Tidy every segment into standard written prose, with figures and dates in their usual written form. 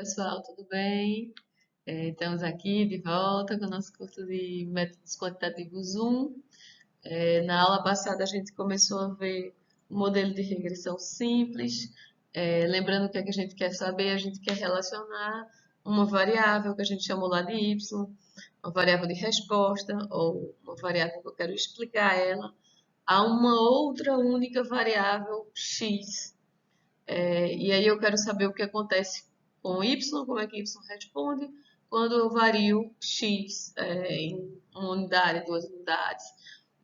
Pessoal, tudo bem? Estamos aqui de volta com o nosso curso de métodos quantitativos 1. Na aula passada a gente começou a ver o modelo de regressão simples. Lembrando o que é que a gente quer saber, a gente quer relacionar uma variável que a gente chamou lá de y, uma variável de resposta, ou uma variável que eu quero explicar ela, a uma outra única variável x. E aí eu quero saber o que acontece com y, como é que y responde quando eu vario x em uma unidade, duas unidades.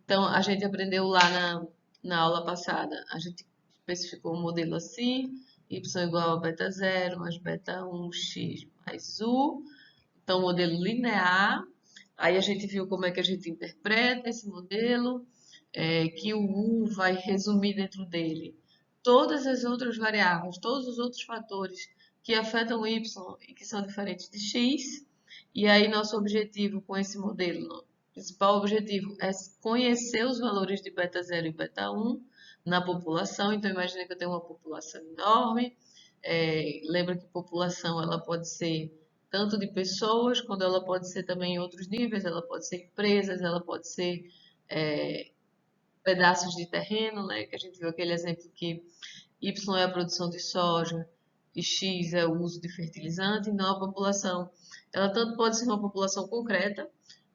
Então, a gente aprendeu lá na aula passada, a gente especificou um modelo assim, y igual a beta zero mais beta 1 x mais u. Então, modelo linear. Aí a gente viu como é que a gente interpreta esse modelo, que o U vai resumir dentro dele todas as outras variáveis, todos os outros fatores que afetam o Y e que são diferentes de X. E aí nosso objetivo com esse modelo, o principal objetivo é conhecer os valores de beta zero e beta 1 na população. Então imagine que eu tenho uma população enorme. Lembra que população ela pode ser tanto de pessoas, quando ela pode ser também em outros níveis, ela pode ser empresas, ela pode ser é, pedaços de terreno, né? Que a gente viu aquele exemplo que Y é a produção de soja e X é o uso de fertilizante. Então, a população, ela tanto pode ser uma população concreta,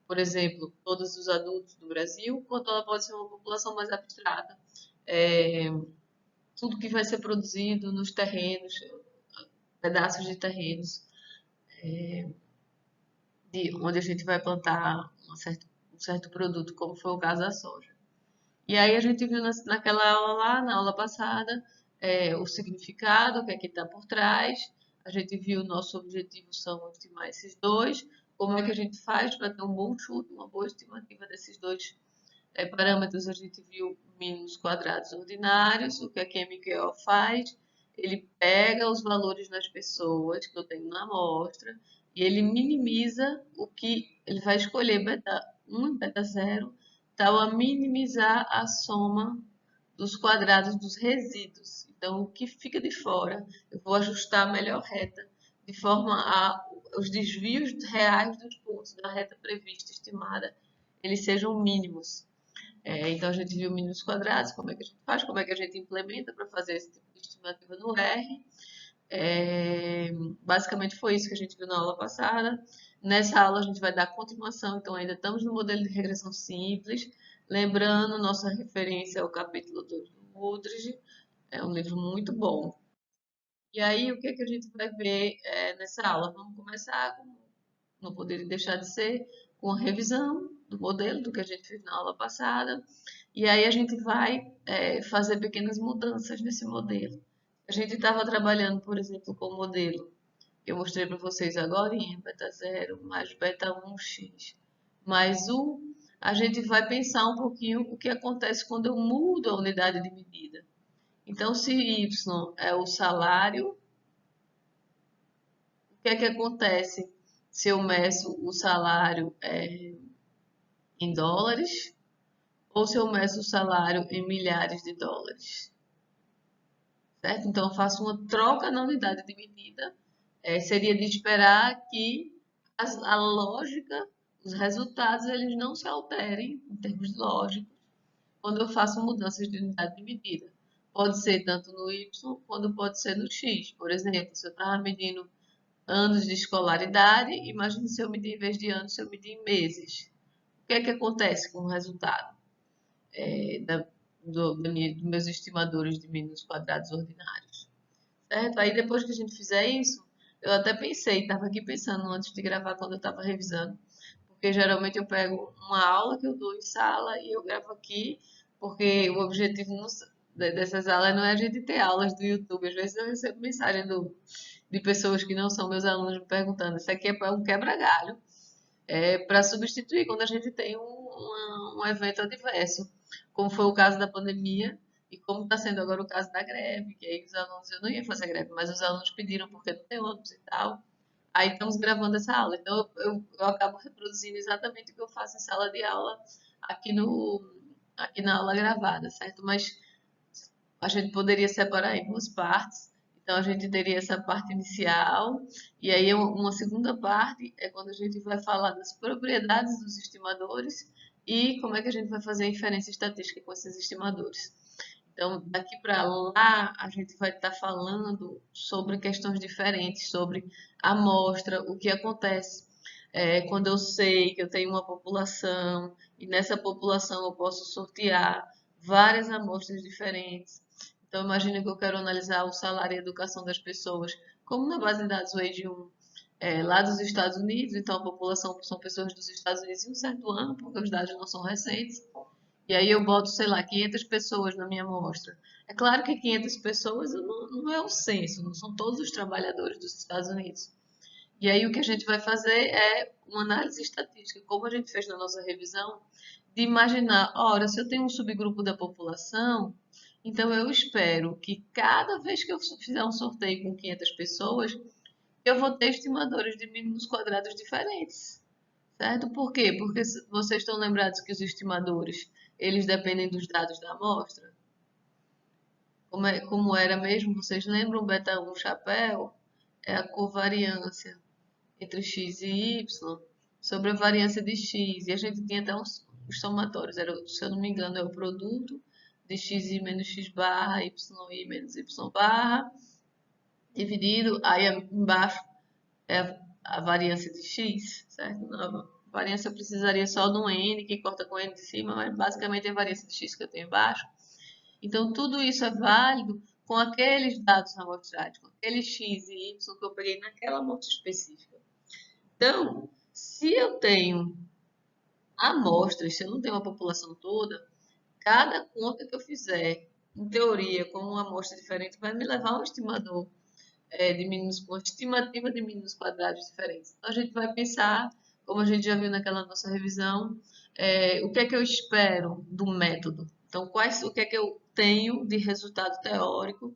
por exemplo, todos os adultos do Brasil, quanto ela pode ser uma população mais abstrata, é, tudo que vai ser produzido nos terrenos, pedaços de terrenos, onde a gente vai plantar um certo produto, como foi o caso da soja. E aí a gente viu naquela aula lá, na aula passada, o significado, o que é que está por trás. A gente viu o nosso objetivo são estimar esses dois. Como é que a gente faz para ter um bom chute, uma boa estimativa desses dois parâmetros? A gente viu mínimos quadrados ordinários. O que a QMQO faz? Ele pega os valores das pessoas que eu tenho na amostra e ele minimiza o que ele vai escolher beta 1 e beta zero, tal a minimizar a soma dos quadrados dos resíduos. Então, o que fica de fora, eu vou ajustar a melhor reta, de forma a os desvios reais dos pontos da reta prevista, estimada, eles sejam mínimos. Então, a gente viu mínimos quadrados, como é que a gente faz, como é que a gente implementa para fazer esse tipo de estimativa no R. Basicamente foi isso que a gente viu na aula passada. Nessa aula a gente vai dar continuação, então ainda estamos no modelo de regressão simples. Lembrando, nossa referência ao capítulo 2 do Woodridge, é um livro muito bom. E aí, o que é que a gente vai ver nessa aula? Vamos começar, como não poderia deixar de ser, com a revisão do modelo, do que a gente fez na aula passada. E aí a gente vai fazer pequenas mudanças nesse modelo. A gente estava trabalhando, por exemplo, com o modelo que eu mostrei para vocês agora, em beta zero mais beta 1x mais u. A gente vai pensar um pouquinho o que acontece quando eu mudo a unidade de medida. Então, se y é o salário, o que é que acontece se eu meço o salário em dólares ou se eu meço o salário em milhares de dólares? Certo? Então, eu faço uma troca na unidade de medida. Seria de esperar que a lógica, os resultados, eles não se alterem em termos lógicos quando eu faço mudanças de unidade de medida. Pode ser tanto no Y quanto pode ser no X. Por exemplo, se eu estava medindo anos de escolaridade, imagine se eu medir em vez de anos, se eu medir em meses. O que é que acontece com o resultado dos meus estimadores de mínimos quadrados ordinários? Certo? Aí depois que a gente fizer isso, eu até pensei, estava aqui pensando antes de gravar quando eu estava revisando, porque geralmente eu pego uma aula que eu dou em sala e eu gravo aqui, porque o objetivo dessas aulas não é a gente ter aulas do YouTube. Às vezes eu recebo mensagem de pessoas que não são meus alunos me perguntando, isso aqui é um quebra-galho, para substituir quando a gente tem um evento adverso, como foi o caso da pandemia e como está sendo agora o caso da greve, que aí os alunos, eu não ia fazer greve, mas os alunos pediram porque não tem ônibus e tal. Aí estamos gravando essa aula. Então eu acabo reproduzindo exatamente o que eu faço em sala de aula aqui no aqui na aula gravada, certo? Mas a gente poderia separar em duas partes e Então, a gente teria essa parte inicial, e aí uma segunda parte é quando a gente vai falar das propriedades dos estimadores e como é que a gente vai fazer a inferência estatística com esses estimadores. Então, daqui para lá, a gente vai estar falando sobre questões diferentes, sobre a amostra, o que acontece quando eu sei que eu tenho uma população e nessa população eu posso sortear várias amostras diferentes. Então, imagina que eu quero analisar o salário e a educação das pessoas, como na base de dados WAGE 1, lá dos Estados Unidos, então a população são pessoas dos Estados Unidos em um certo ano, porque os dados não são recentes. E aí eu boto, sei lá, 500 pessoas na minha amostra. É claro que 500 pessoas não é o censo, não são todos os trabalhadores dos Estados Unidos. E aí o que a gente vai fazer é uma análise estatística, como a gente fez na nossa revisão, de imaginar, ora, se eu tenho um subgrupo da população, então eu espero que cada vez que eu fizer um sorteio com 500 pessoas, eu vou ter estimadores de mínimos quadrados diferentes. Certo? Por quê? Porque vocês estão lembrados que os estimadores, eles dependem dos dados da amostra? Como era mesmo? Vocês lembram? Beta 1 chapéu é a covariância entre x e y sobre a variância de x. E a gente tinha até os somatórios. Se eu não me engano, é o produto de xi menos x barra, yi menos y barra, dividido, aí embaixo é a variância de x, certo? A variância eu precisaria só de um n que corta com n de cima, mas basicamente é a variância de x que eu tenho embaixo. Então, tudo isso é válido com aqueles dados amostrais, com aqueles x e y que eu peguei naquela amostra específica. Então, se eu tenho amostras, se eu não tenho uma população toda, cada conta que eu fizer, em teoria, com uma amostra diferente, vai me levar a um estimador de mínimos, uma estimativa de mínimos quadrados diferentes. Então, a gente vai pensar, como a gente já viu naquela nossa revisão, o que é que eu espero do método. Então, o que é que eu tenho de resultado teórico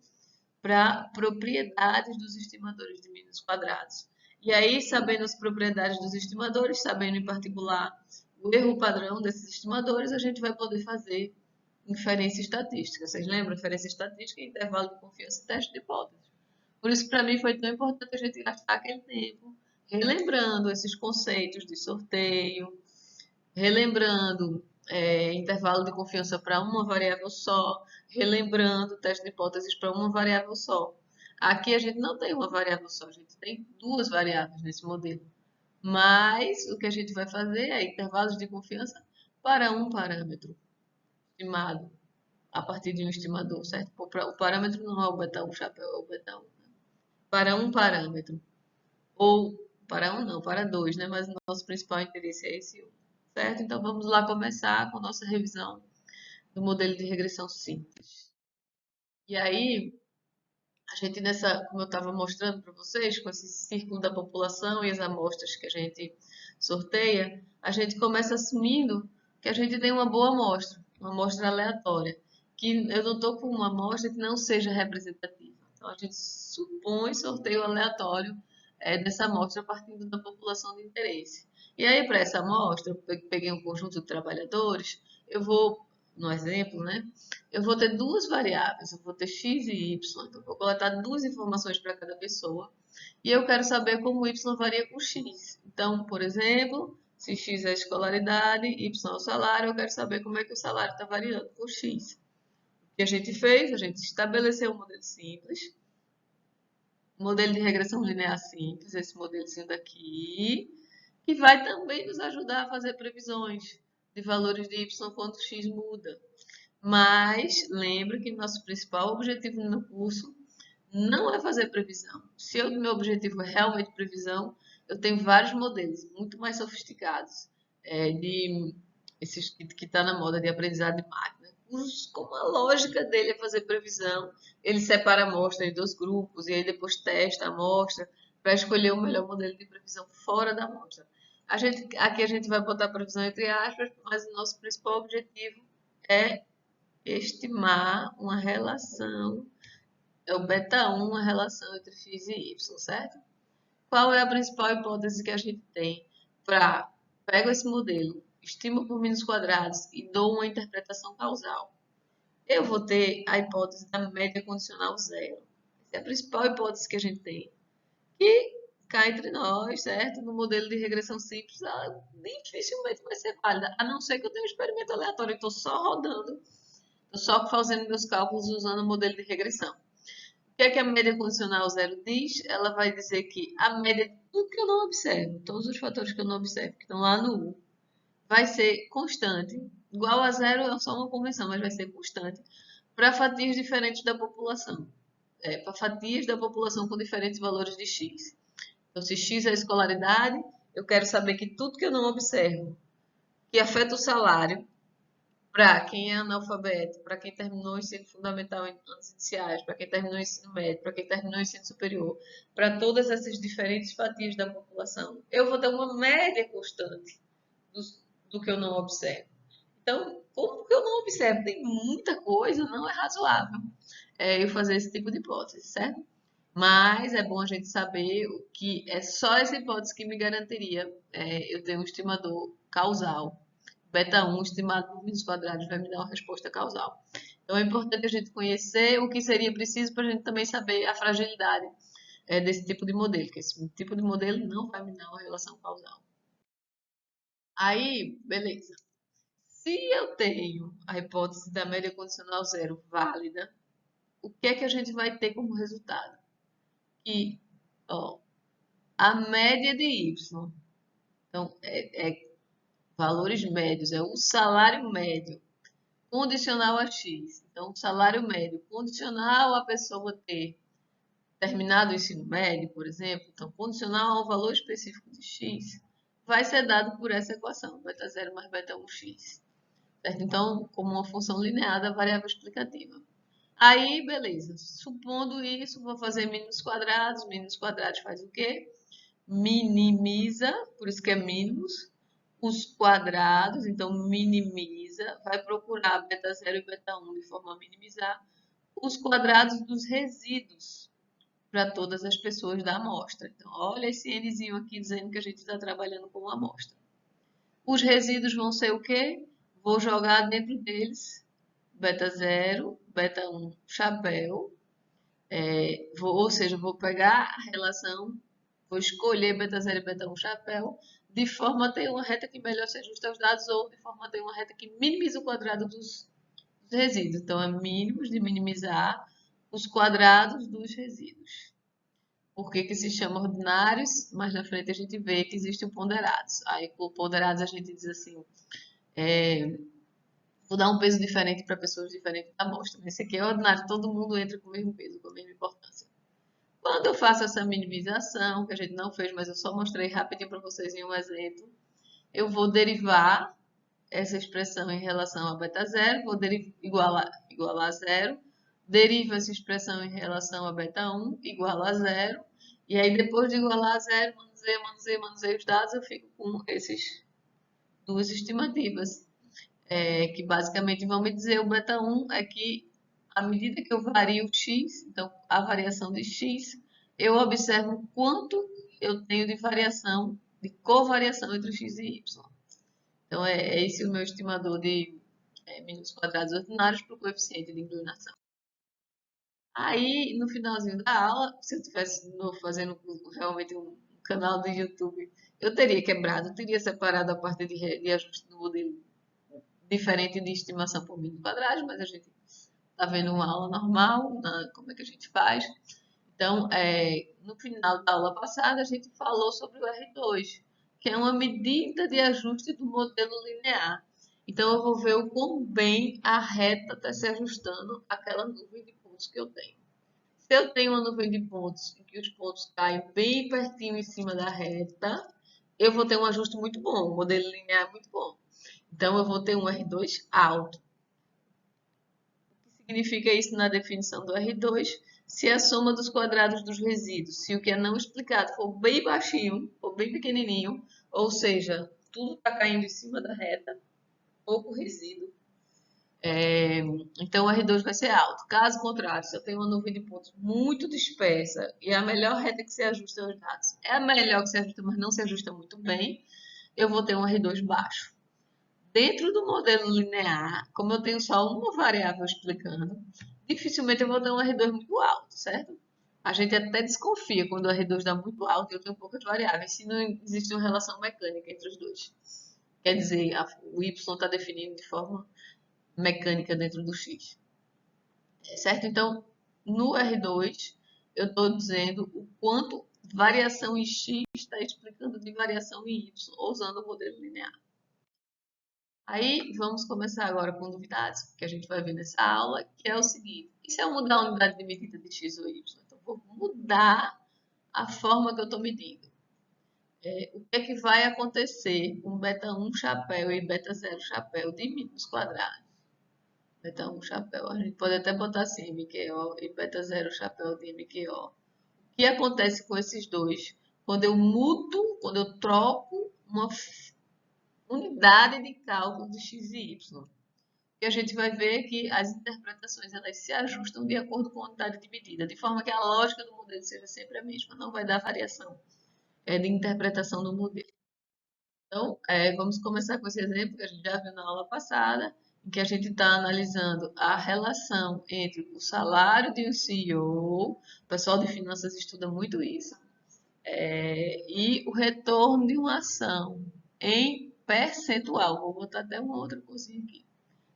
para propriedades dos estimadores de mínimos quadrados. E aí, sabendo as propriedades dos estimadores, sabendo em particular o erro padrão desses estimadores, a gente vai poder fazer inferência estatística. Vocês lembram? Inferência estatística, intervalo de confiança e teste de hipótese. Por isso, para mim, foi tão importante a gente gastar aquele tempo relembrando esses conceitos de sorteio, relembrando intervalo de confiança para uma variável só, relembrando teste de hipóteses para uma variável só. Aqui a gente não tem uma variável só, a gente tem duas variáveis nesse modelo. Mas o que a gente vai fazer é intervalos de confiança para um parâmetro estimado a partir de um estimador, certo? O parâmetro não é o beta 1 chapéu, é o beta 1. Para um parâmetro. Ou para um não, para dois, né? Mas o nosso principal interesse é esse um, certo? Então vamos lá começar com nossa revisão do modelo de regressão simples. E aí, a gente como eu estava mostrando para vocês, com esse círculo da população e as amostras que a gente sorteia, a gente começa assumindo que a gente tem uma amostra aleatória, que eu não estou com uma amostra que não seja representativa. Então, a gente supõe sorteio aleatório dessa amostra partindo da população de interesse. E aí, para essa amostra, eu peguei um conjunto de trabalhadores, eu vou, no exemplo, né? Eu vou ter duas variáveis, eu vou ter x e y, então eu vou coletar duas informações para cada pessoa e eu quero saber como y varia com x. Então, por exemplo, se x é a escolaridade, y é o salário, eu quero saber como é que o salário está variando com x. O que a gente fez? A gente estabeleceu um modelo simples, um modelo de regressão linear simples, esse modelozinho daqui, que vai também nos ajudar a fazer previsões de valores de y quando x muda. Mas lembre que nosso principal objetivo no curso não é fazer previsão. Se o meu objetivo é realmente previsão, eu tenho vários modelos muito mais sofisticados esses que está na moda de aprendizado de máquina. Como a lógica dele é fazer previsão, ele separa a amostra em dois grupos e aí depois testa a amostra para escolher o melhor modelo de previsão fora da amostra. Aqui a gente vai botar previsão entre aspas, mas o nosso principal objetivo é estimar uma relação, é o beta 1, a relação entre x e y, certo? Qual é a principal hipótese que a gente tem para pego esse modelo, estimo por mínimos quadrados e dou uma interpretação causal? Eu vou ter a hipótese da média condicional zero. Essa é a principal hipótese que a gente tem. E cá entre nós, certo? No modelo de regressão simples, ela dificilmente vai ser válida, a não ser que eu tenha um experimento aleatório, eu estou só rodando, estou só fazendo meus cálculos usando o modelo de regressão. O que é que a média condicional zero diz? Ela vai dizer que a média de tudo que eu não observo, todos os fatores que eu não observo, que estão lá no U, vai ser constante. Igual a zero é só uma convenção, mas vai ser constante para fatias diferentes da população. Para fatias da população com diferentes valores de x. Então, se x é a escolaridade, eu quero saber que tudo que eu não observo, que afeta o salário, para quem é analfabeto, para quem terminou o ensino fundamental em anos iniciais, para quem terminou o ensino médio, para quem terminou o ensino superior, para todas essas diferentes fatias da população, eu vou ter uma média constante do, do que eu não observo. Então, como que eu não observo? Tem muita coisa, não é razoável eu fazer esse tipo de hipótese, certo? Mas é bom a gente saber o que é só essa hipótese que me garantiria eu ter um estimador causal. Beta 1 estimado por mínimos quadrados vai me dar uma resposta causal. Então é importante a gente conhecer o que seria preciso para a gente também saber a fragilidade desse tipo de modelo, que esse tipo de modelo não vai me dar uma relação causal. Aí, beleza. Se eu tenho a hipótese da média condicional zero válida, o que é que a gente vai ter como resultado? Que, ó, a média de y, então, valores médios, é o salário médio condicional a x. Então, o salário médio condicional a pessoa ter terminado o ensino médio, por exemplo, então, condicional ao valor específico de x, vai ser dado por essa equação, beta 0 mais beta 1x. Certo? Então, como uma função linear da variável explicativa. Aí, beleza. Supondo isso, vou fazer mínimos quadrados. Mínimos quadrados faz o quê? Minimiza, por isso que é mínimos, os quadrados. Então, minimiza. Vai procurar beta 0 e beta 1 de forma a minimizar os quadrados dos resíduos para todas as pessoas da amostra. Então, olha esse nzinho aqui dizendo que a gente está trabalhando com uma amostra. Os resíduos vão ser o quê? Vou jogar dentro deles beta 0, beta 1, chapéu. Ou seja, vou pegar a relação, vou escolher beta 0 e beta 1, chapéu, de forma a ter uma reta que melhor se ajusta aos dados ou de forma a ter uma reta que minimiza o quadrado dos resíduos. Então, é mínimos de minimizar os quadrados dos resíduos. Por que que se chama ordinários? Mais na frente a gente vê que existem ponderados. Aí, por ponderados, a gente diz assim, vou dar um peso diferente para pessoas diferentes da amostra. Esse aqui é ordinário, todo mundo entra com o mesmo peso, com a mesma importância. Quando eu faço essa minimização, que a gente não fez, mas eu só mostrei rapidinho para vocês em um exemplo, eu vou derivar essa expressão em relação a beta 0, vou igualar a zero, derivo essa expressão em relação a beta 1, igual a zero, e aí depois de igualar a zero, manusei os dados, eu fico com essas duas estimativas que basicamente vão me dizer o beta 1 é que à medida que eu vario x, então a variação de x, eu observo quanto eu tenho de variação, de covariação entre x e y. Então é esse o meu estimador de mínimos quadrados ordinários para o coeficiente de inclinação. Aí, no finalzinho da aula, se eu estivesse fazendo realmente um canal do YouTube, eu teria quebrado, eu teria separado a parte de ajuste do modelo diferente de estimação por mínimo quadrados, mas a gente está vendo uma aula normal, como é que a gente faz. Então, no final da aula passada, a gente falou sobre o R2, que é uma medida de ajuste do modelo linear. Então, eu vou ver o quão bem a reta está se ajustando àquela nuvem de pontos que eu tenho. Se eu tenho uma nuvem de pontos em que os pontos caem bem pertinho em cima da reta, eu vou ter um ajuste muito bom, um modelo linear muito bom. Então, eu vou ter um R2 alto. O que significa isso na definição do R2? Se a soma dos quadrados dos resíduos, se o que é não explicado for bem baixinho, for bem pequenininho, ou seja, tudo está caindo em cima da reta, pouco resíduo, então o R2 vai ser alto. Caso contrário, se eu tenho uma nuvem de pontos muito dispersa e a melhor reta que se ajusta aos dados é a melhor que se ajusta, mas não se ajusta muito bem, eu vou ter um R2 baixo. Dentro do modelo linear, como eu tenho só uma variável explicando, dificilmente eu vou ter um R2 muito alto, certo? A gente até desconfia quando o R2 dá muito alto e eu tenho poucas variáveis, se não existe uma relação mecânica entre os dois. Quer dizer, o Y está definido de forma mecânica dentro do X. Certo? Então, no R2, eu estou dizendo o quanto variação em X está explicando de variação em Y, usando o modelo linear. Aí, vamos começar agora com novidades que a gente vai ver nessa aula, que é o seguinte. E se eu mudar a unidade de medida de X ou Y? Então, vou mudar a forma que eu estou medindo. O que é que vai acontecer com beta 1 chapéu e beta 0 chapéu de os quadrados? Beta 1 chapéu, a gente pode até botar assim, MQO, e beta 0 chapéu de MQO. O que acontece com esses dois? Quando eu mudo, quando eu troco uma unidade de cálculo de x e y. E a gente vai ver que as interpretações elas se ajustam de acordo com a unidade de medida, de forma que a lógica do modelo seja sempre a mesma, não vai dar variação de interpretação do modelo. Então, vamos começar com esse exemplo que a gente já viu na aula passada, em que a gente está analisando a relação entre o salário de um CEO, o pessoal de finanças estuda muito isso, e o retorno de uma ação em percentual. Vou botar até uma outra coisinha aqui.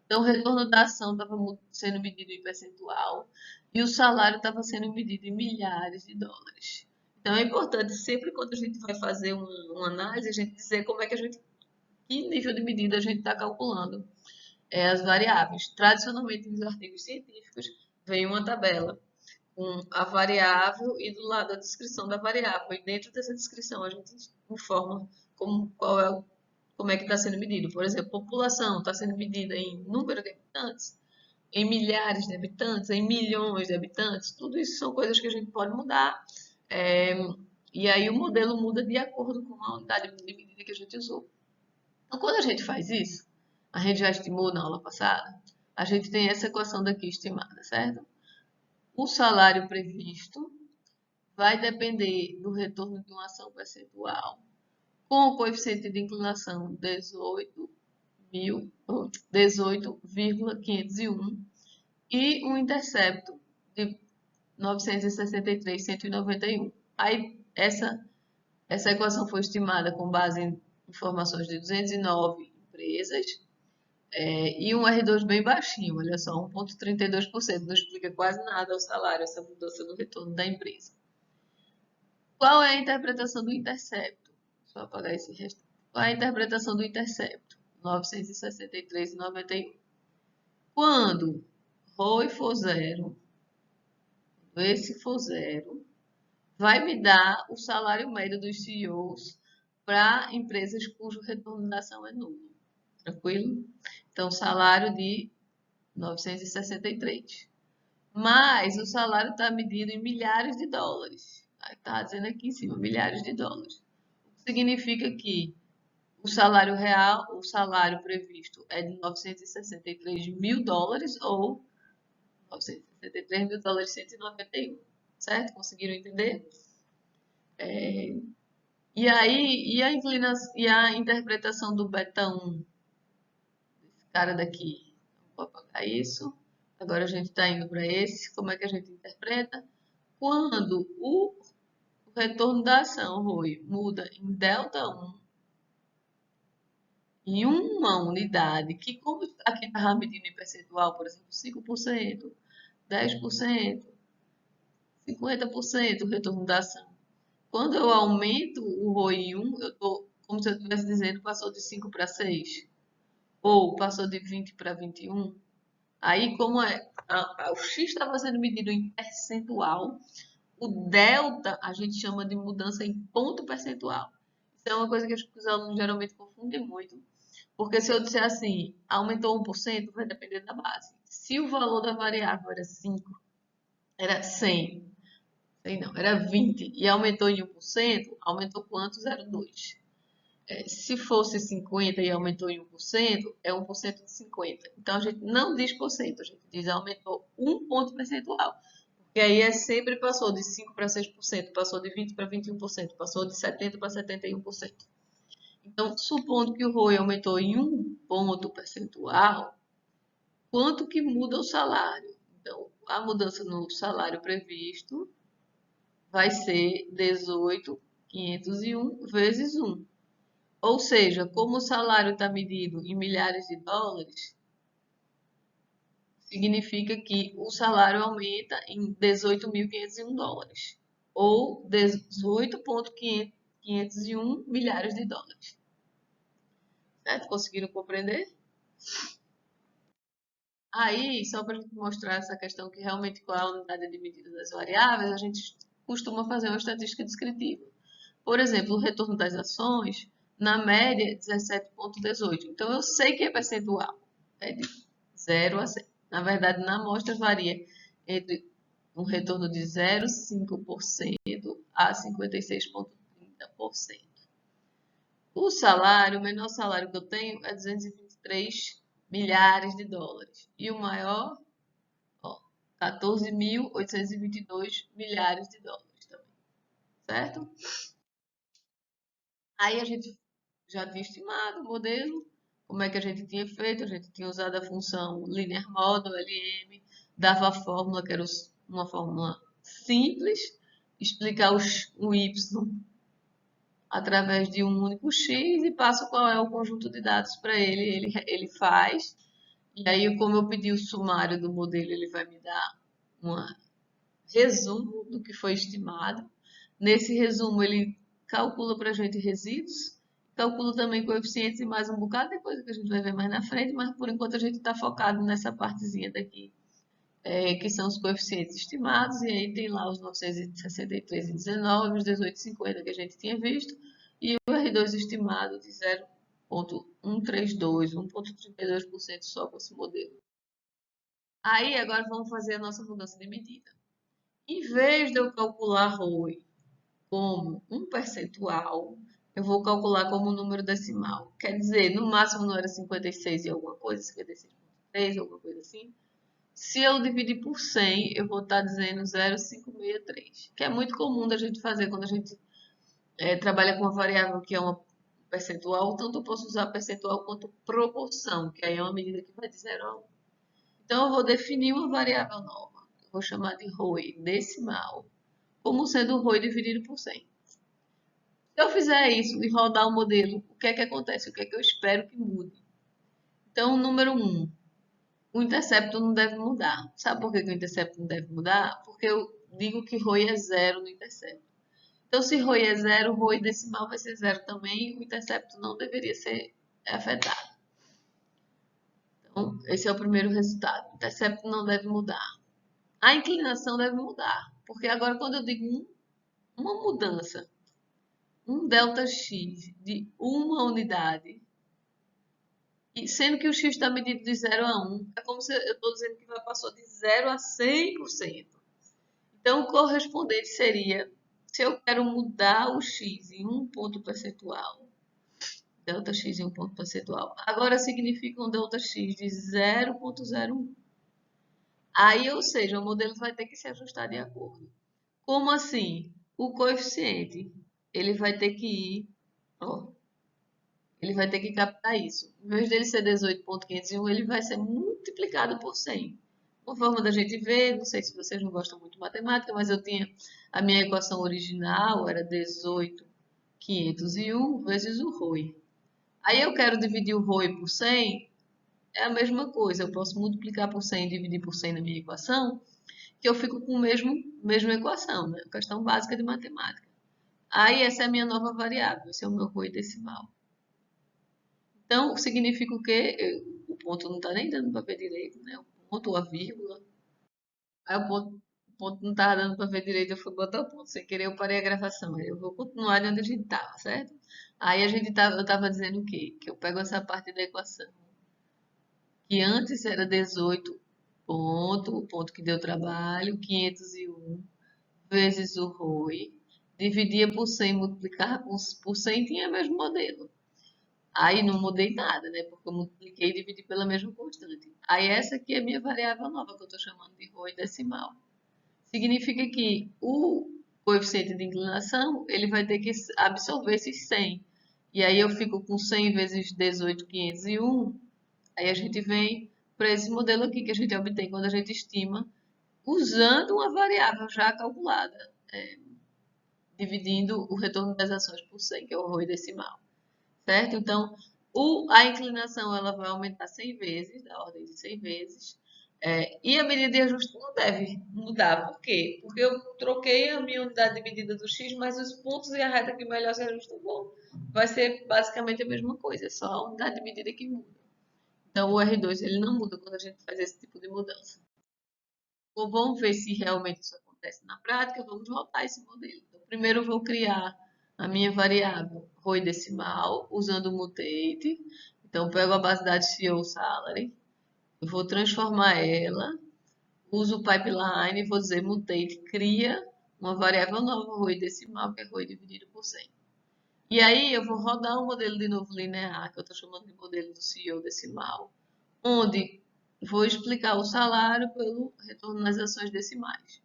Então, o retorno da ação estava sendo medido em percentual e o salário estava sendo medido em milhares de dólares. Então, é importante sempre quando a gente vai fazer uma análise, a gente dizer como é que que nível de medida a gente está calculando as variáveis. Tradicionalmente, nos artigos científicos, vem uma tabela com a variável e do lado a descrição da variável. E dentro dessa descrição, a gente informa como é que está sendo medido. Por exemplo, população está sendo medida em número de habitantes, em milhares de habitantes, em milhões de habitantes. Tudo isso são coisas que a gente pode mudar. E aí o modelo muda de acordo com a unidade de medida que a gente usou. Então, quando a gente faz isso, a gente já estimou na aula passada, a gente tem essa equação daqui estimada, certo? O salário previsto vai depender do retorno de uma ação percentual com o coeficiente de inclinação 18,501 e um intercepto de 963,191. Aí, essa equação foi estimada com base em informações de 209 empresas e um R2 bem baixinho, olha só, 1,32%, não explica quase nada ao salário, essa mudança no retorno da empresa. Qual é a interpretação do intercepto? Deixa eu apagar esse resto. Qual é a interpretação do intercepto? 963,91. Quando ROI for zero, esse for zero, vai me dar o salário médio dos CEOs para empresas cujo retorno da ação é nulo. Tranquilo? Então, salário de 963. Mas o salário está medido em milhares de dólares. Está dizendo aqui em cima, milhares de dólares. O que significa que o salário real, o salário previsto é de 963 mil dólares ou 963 mil dólares 191. Certo? Conseguiram entender? E aí, e a interpretação do beta 1? Esse cara daqui. Vou apagar isso. Agora a gente está indo para esse. Como é que a gente interpreta? Quando o retorno da ação, ROI, muda em delta 1 em uma unidade, que como aqui estava medindo em percentual, por exemplo, 5%, 10%, 50% o retorno da ação. Quando eu aumento o ROI em 1, eu estou como se eu estivesse dizendo passou de 5 para 6, ou passou de 20 para 21. Aí, como o X estava sendo medido em percentual, o delta a gente chama de mudança em ponto percentual. Isso é uma coisa que os alunos geralmente confundem muito. Porque se eu disser assim, aumentou 1%, vai depender da base. Se o valor da variável era 5, era 100, não, era 20 e aumentou em 1%, aumentou quanto? 0,2. Se fosse 50 e aumentou em 1%, é 1% de 50. Então, a gente não diz por cento, a gente diz aumentou 1 ponto percentual. Porque aí sempre passou de 5 para 6%, passou de 20 para 21%, passou de 70 para 71%. Então, supondo que o ROI aumentou em 1 ponto percentual, quanto que muda o salário? Então, a mudança no salário previsto vai ser 18.501 vezes 1. Ou seja, como o salário está medido em milhares de dólares, significa que o salário aumenta em 18.501 dólares, ou 18.501 milhares de dólares. Certo? Conseguiram compreender? Aí, só para mostrar essa questão que realmente qual é a unidade de medida das variáveis, a gente costuma fazer uma estatística descritiva. Por exemplo, o retorno das ações, na média, é 17,18. Então, eu sei que é percentual. É de 0 a 100. Na verdade, na amostra varia entre um retorno de 0,5% a 56,30%. O salário, o menor salário que eu tenho é 223 milhares de dólares. E o maior, ó, 14.822 milhares de dólares também. Certo? Aí a gente já tinha estimado o modelo, como é que a gente tinha feito, a gente tinha usado a função linear model, LM, dava a fórmula, que era uma fórmula simples, explicar o y através de um único x e passo qual é o conjunto de dados para ele faz. E aí, como eu pedi o sumário do modelo, ele vai me dar um resumo do que foi estimado. Nesse resumo, ele calcula para a gente resíduos, calcula também coeficientes e mais um bocado de coisa que a gente vai ver mais na frente, mas por enquanto a gente está focado nessa partezinha daqui, que são os coeficientes estimados, e aí tem lá os 963,19, os 18,50 que a gente tinha visto, e o R2 estimado de 0,132, 1,32% só com esse modelo. Aí agora vamos fazer a nossa mudança de medida. Em vez de eu calcular ROI como um percentual, eu vou calcular como um número decimal. Quer dizer, no máximo não era 56 e alguma coisa, 56,3, alguma coisa assim. Se eu dividir por 100, eu vou estar dizendo 0,563, que é muito comum da gente fazer quando a gente trabalha com uma variável que é uma percentual, tanto eu posso usar percentual quanto proporção, que aí é uma medida que vai de 0 a 1. Então, eu vou definir uma variável nova, eu vou chamar de ROI decimal, como sendo o ROI dividido por 100. Se eu fizer isso e rodar o modelo, o que é que acontece? O que é que eu espero que mude? Então, número 1, o intercepto não deve mudar. Sabe por que o intercepto não deve mudar? Porque eu digo que ROI é zero no intercepto. Então, se ROI é zero, o ROI decimal vai ser zero também, o intercepto não deveria ser afetado. Então, esse é o primeiro resultado. O intercepto não deve mudar. A inclinação deve mudar, porque agora quando eu digo uma mudança, um ΔX de uma unidade, e sendo que o x está medido de 0 a 1, é como se eu estou dizendo que passou de 0 a 100%. Então, o correspondente seria, se eu quero mudar o x em um ponto percentual, ΔX em um ponto percentual, agora significa um ΔX de 0,01. Aí, ou seja, o modelo vai ter que se ajustar de acordo. Como assim? O coeficiente, ele vai ter que ir, ó, ele vai ter que captar isso. Em vez dele ser 18.501, ele vai ser multiplicado por 100. Uma forma da gente ver, não sei se vocês não gostam muito de matemática, mas eu tinha a minha equação original, era 18.501 vezes o ROI. Aí eu quero dividir o ROI por 100, é a mesma coisa, eu posso multiplicar por 100 e dividir por 100 na minha equação, que eu fico com a mesma equação, né? Questão básica de matemática. Aí essa é a minha nova variável, esse é o meu ROI decimal. Então, significa o quê? O ponto não está nem dando para ver direito, né? O ponto ou a vírgula. Aí o ponto não estava dando para ver direito, eu fui botar o ponto. Sem querer, eu parei a gravação. Aí eu vou continuar de onde a gente estava, certo? Aí eu estava dizendo o quê? Que eu pego essa parte da equação, que antes era 18 ponto, o ponto que deu trabalho, 501 vezes o ROI, dividia por 100, multiplicar por 100, tinha o mesmo modelo. Aí não mudei nada, né? Porque eu multipliquei e dividi pela mesma constante. Aí essa aqui é a minha variável nova, que eu estou chamando de ROI decimal. Significa que o coeficiente de inclinação, ele vai ter que absorver esses 100. E aí eu fico com 100 vezes 18.501. Aí a gente vem para esse modelo aqui que a gente obtém quando a gente estima usando uma variável já calculada. dividindo o retorno das ações por 100, que é o ROI decimal, certo? Então, a inclinação ela vai aumentar 100 vezes, da ordem de 100 vezes, e a medida de ajuste não deve mudar. Por quê? Porque eu troquei a minha unidade de medida do X, mas os pontos e a reta que melhor se ajustam vai ser basicamente a mesma coisa, é só a unidade de medida que muda. Então, o R2 ele não muda quando a gente faz esse tipo de mudança. Ou vamos ver se realmente isso acontece na prática, vamos voltar esse modelo. Então, primeiro eu vou criar a minha variável ROI decimal usando o mutate. Então, eu pego a base de dados CEO Salary, eu vou transformar ela, uso o pipeline e vou dizer mutate, cria uma variável nova ROI decimal, que é ROI dividido por 100. E aí eu vou rodar um modelo de novo linear, que eu estou chamando de modelo do CEO decimal, onde vou explicar o salário pelo retorno nas ações decimais.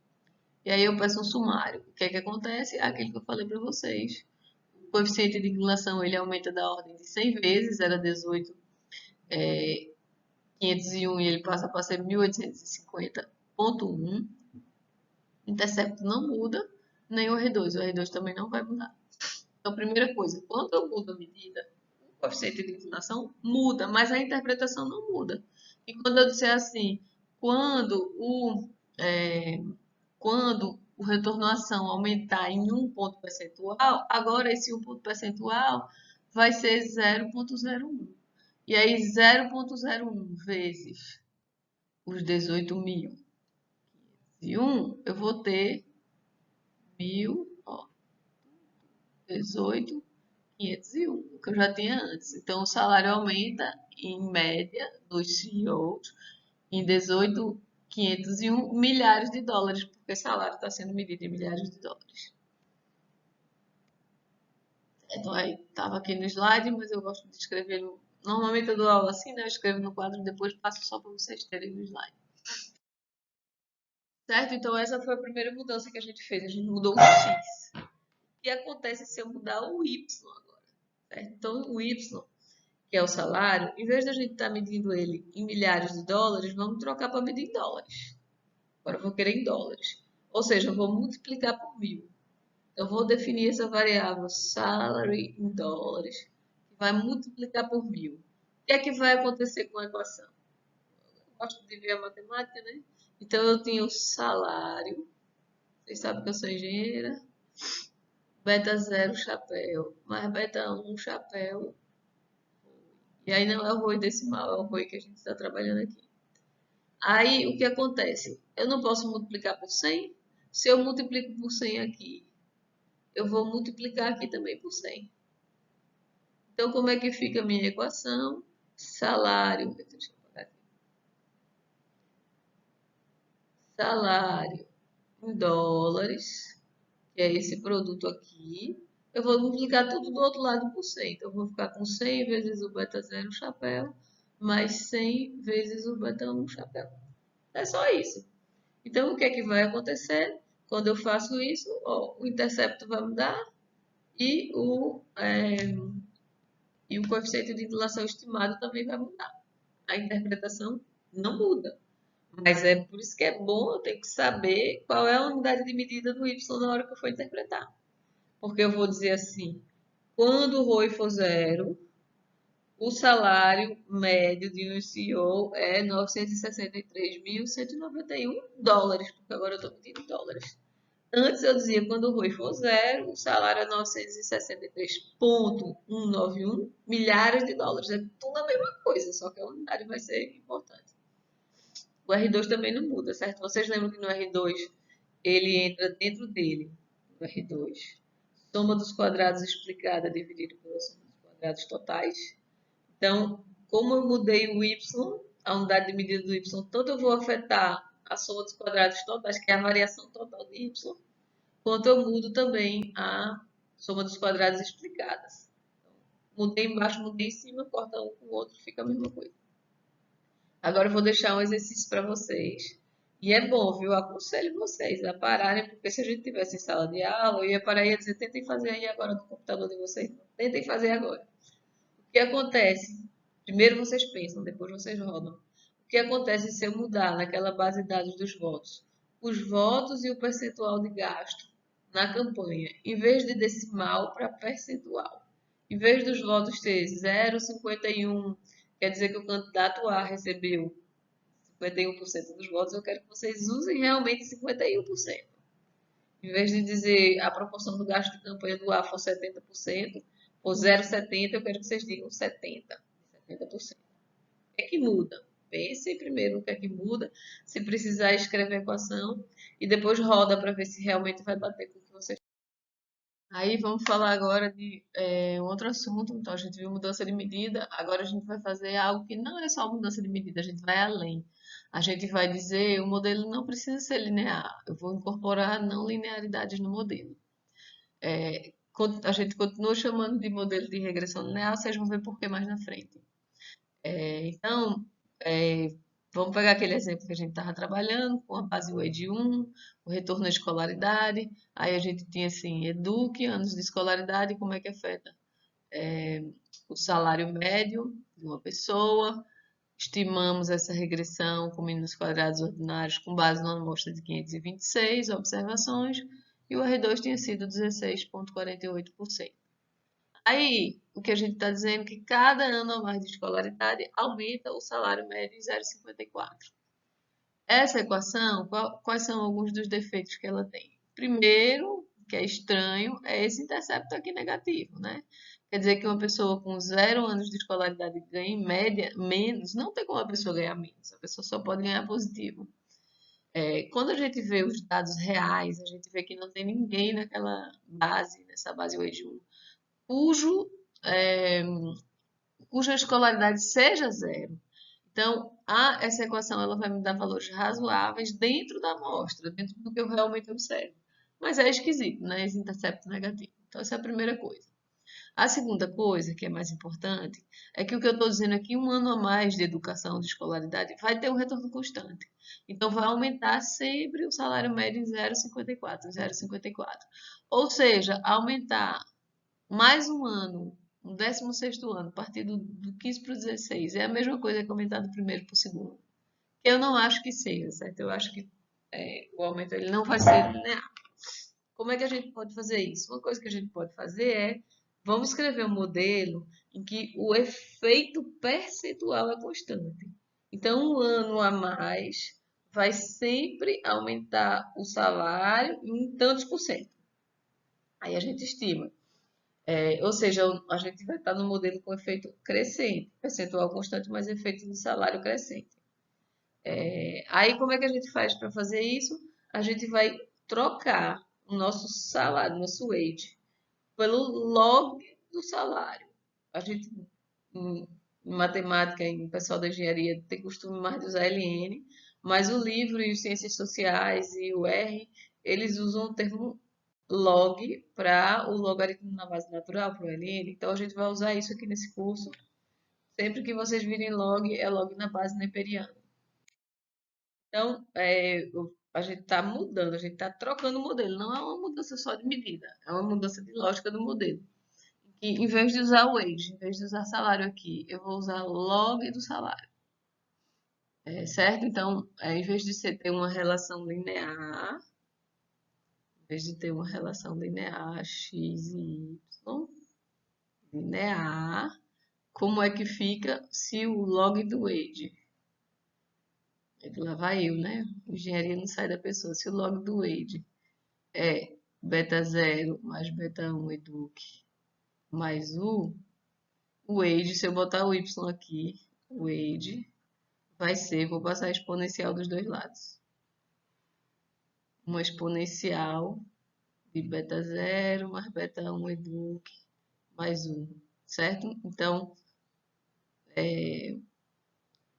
E aí eu peço um sumário. O que é que acontece? Aquilo que eu falei para vocês. O coeficiente de inclinação ele aumenta da ordem de 100 vezes, era 18, 501 e ele passa para ser 1850,1. Intercepto não muda, nem o R2. O R2 também não vai mudar. Então, primeira coisa, quando eu mudo a medida, o coeficiente de inclinação muda, mas a interpretação não muda. E quando eu disser assim, é, quando o retorno à ação aumentar em 1 ponto percentual, agora esse 1 ponto percentual vai ser 0,01. E aí 0,01 vezes os 18.001, eu vou ter 1.000, ó, 18.501, que eu já tinha antes. Então, o salário aumenta, em média, dos CEOs, em 18.501 milhares de dólares, porque o salário está sendo medido em milhares de dólares. Então, aí, estava aqui no slide, mas eu gosto de escrever Normalmente eu dou aula assim, né? Eu escrevo no quadro e depois passo só para vocês terem no slide. Certo? Então, essa foi a primeira mudança que a gente fez. A gente mudou o X. O que acontece se eu mudar o Y agora? Certo? Então, o Y, que é o salário, em vez de a gente estar medindo ele em milhares de dólares, vamos trocar para medir em dólares. Agora eu vou querer em dólares. Ou seja, eu vou multiplicar por 1.000. Eu vou definir essa variável salary em dólares, que vai multiplicar por 1.000. O que é que vai acontecer com a equação? Eu gosto de ver a matemática, né? Então eu tenho o salário, vocês sabem que eu sou engenheira, beta 0 chapéu, mais beta 1 chapéu. E aí não é o ROI decimal, é o ROI que a gente está trabalhando aqui. Aí o que acontece? Eu não posso multiplicar por 100. Se eu multiplico por 100 aqui, eu vou multiplicar aqui também por 100. Então, como é que fica a minha equação? Salário, salário em dólares, que é esse produto aqui. Eu vou multiplicar tudo do outro lado por 100. Então, eu vou ficar com 100 vezes o beta 0 chapéu, mais 100 vezes o beta 1 chapéu. É só isso. Então, o que é que vai acontecer? Quando eu faço isso, ó, o intercepto vai mudar e o coeficiente de inclinação estimado também vai mudar. A interpretação não muda. Mas é por isso que é bom eu ter que saber qual é a unidade de medida do Y na hora que eu for interpretar. Porque eu vou dizer assim, quando o ROI for 0, o salário médio de um CEO é 963.191 dólares, porque agora eu estou pedindo dólares. Antes eu dizia, quando o ROI for 0, o salário é 963,191 milhares de dólares. É tudo a mesma coisa, só que a unidade vai ser importante. O R2 também não muda, certo? Vocês lembram que no R2 ele entra dentro dele, no R2. Soma dos quadrados explicada dividido pela soma dos quadrados totais. Então, como eu mudei o y, a unidade de medida do y, tanto eu vou afetar a soma dos quadrados totais, que é a variação total de y, quanto eu mudo também a soma dos quadrados explicadas. Mudei embaixo, mudei em cima, corta um com o outro, fica a mesma coisa. Agora eu vou deixar um exercício para vocês. E é bom, viu? Eu aconselho vocês a pararem, porque se a gente tivesse em sala de aula, eu ia parar e ia dizer, tentem fazer aí agora no computador de vocês. Tentem fazer agora. O que acontece? Primeiro vocês pensam, depois vocês rodam. O que acontece se eu mudar naquela base de dados dos votos? Os votos e o percentual de gasto na campanha, em vez de decimal para percentual. Em vez dos votos ter 0,51, quer dizer que o candidato A recebeu 51% dos votos, eu quero que vocês usem realmente 51%. Em vez de dizer a proporção do gasto de campanha do A for 70%, ou 0,70, eu quero que vocês digam 70%. 70%. O que é que muda? Pense primeiro no que é que muda, se precisar escrever a equação, e depois roda para ver se realmente vai bater com o que você. Aí vamos falar agora de um outro assunto. Então a gente viu mudança de medida, agora a gente vai fazer algo que não é só mudança de medida, a gente vai além. A gente vai dizer o modelo não precisa ser linear, eu vou incorporar não linearidades no modelo. A gente continua chamando de modelo de regressão linear, vocês vão ver por que mais na frente. Então, vamos pegar aquele exemplo que a gente estava trabalhando, com a base Wade 1, o retorno à escolaridade. Aí a gente tinha assim, eduque, anos de escolaridade, como é que afeta o salário médio de uma pessoa. Estimamos essa regressão com mínimos quadrados ordinários com base numa amostra de 526 observações, e o R2 tinha sido 16,48%. Aí, o que a gente está dizendo é que cada ano a mais de escolaridade aumenta o salário médio em 0,54. Essa equação, quais são alguns dos defeitos que ela tem? Primeiro, que é estranho, é esse intercepto aqui negativo, né? Quer dizer que uma pessoa com 0 anos de escolaridade ganha em média menos, não tem como a pessoa ganhar menos, a pessoa só pode ganhar positivo. Quando a gente vê os dados reais, a gente vê que não tem ninguém naquela base, nessa base Wage 1, cujo, é, cuja escolaridade seja zero. Então, essa equação ela vai me dar valores razoáveis dentro da amostra, dentro do que eu realmente observo. Mas é esquisito, né? Esse intercepto negativo. Então, essa é a primeira coisa. A segunda coisa, que é mais importante, é que o que eu estou dizendo aqui, 1 ano a mais de educação, de escolaridade, vai ter um retorno constante. Então, vai aumentar sempre o salário médio em 0,54, 0,54. Ou seja, aumentar mais um ano, um 16º ano, a partir do 15 para o 16, é a mesma coisa que aumentar do primeiro para o segundo. Eu não acho que seja, certo? Eu acho que o aumento ele não vai ser linear. Como é que a gente pode fazer isso? Uma coisa que a gente pode fazer é, vamos escrever um modelo em que o efeito percentual é constante. Então, 1 ano a mais vai sempre aumentar o salário em tantos por cento. Aí a gente estima. Ou seja, a gente vai estar no modelo com efeito crescente, percentual constante, mas efeito de salário crescente. Aí, como é que a gente faz para fazer isso? A gente vai trocar o nosso salário, nosso wage, pelo log do salário. A gente, em matemática, em pessoal da engenharia, tem costume mais de usar LN, mas o livro e os Ciências Sociais e o R, eles usam o termo log para o logaritmo na base natural, para o LN. Então, a gente vai usar isso aqui nesse curso. Sempre que vocês virem log, é log na base neperiana. Então, a gente está mudando, a gente está trocando o modelo. Não é uma mudança só de medida, é uma mudança de lógica do modelo. Que, em vez de usar wage, em vez de usar salário aqui, eu vou usar log do salário. Certo? Então, em vez de você ter uma relação linear, em vez de ter uma relação linear x e y, linear, como é que fica se o log do wage? Lá vai eu, né? Engenharia não sai da pessoa. Se o log do wage é beta 0 mais beta 1 eduque mais o wage, se eu botar o y aqui, o wage vai ser, vou passar a exponencial dos dois lados. Uma exponencial de beta 0 mais beta 1 eduque mais 1, certo? Então,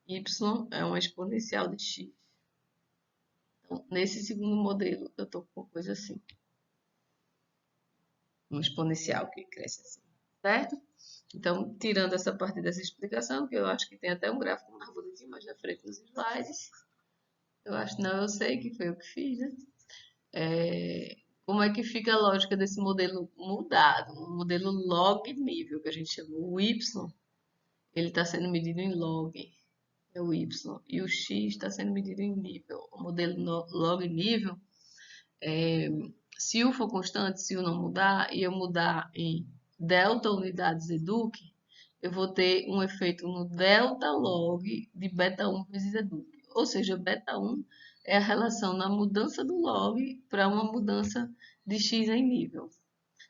y é uma exponencial de x. Então, nesse segundo modelo, eu estou com coisa assim. Um exponencial que cresce assim, certo? Então, tirando essa parte dessa explicação, que eu acho que tem até um gráfico mais bonitinho mais na frente nos slides. Eu acho, não, eu sei que foi eu que fiz, né? Como é que fica a lógica desse modelo mudado? Um modelo log nível, que a gente chamou. O y, ele está sendo medido em log, é o y. E o x está sendo medido em nível. O modelo log nível, Se U for constante, se U não mudar, e eu mudar em delta unidades educ, eu vou ter um efeito no delta log de beta 1 vezes educ. Ou seja, beta 1 é a relação na mudança do log para uma mudança de x em nível.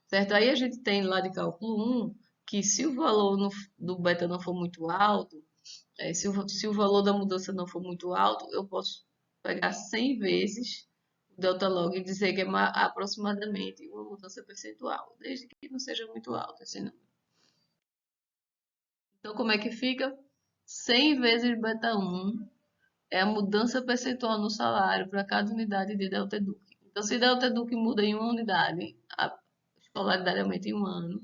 Certo? Aí a gente tem lá de cálculo 1 que se o valor do beta não for muito alto, se o valor da mudança não for muito alto, eu posso pegar 100 vezes o delta log e dizer que é aproximadamente uma mudança percentual, desde que não seja muito alto esse número. Então, como é que fica? 100 vezes beta 1 é a mudança percentual no salário para cada unidade de delta educ. Então, se delta educ muda em uma unidade, a escolaridade aumenta em um ano,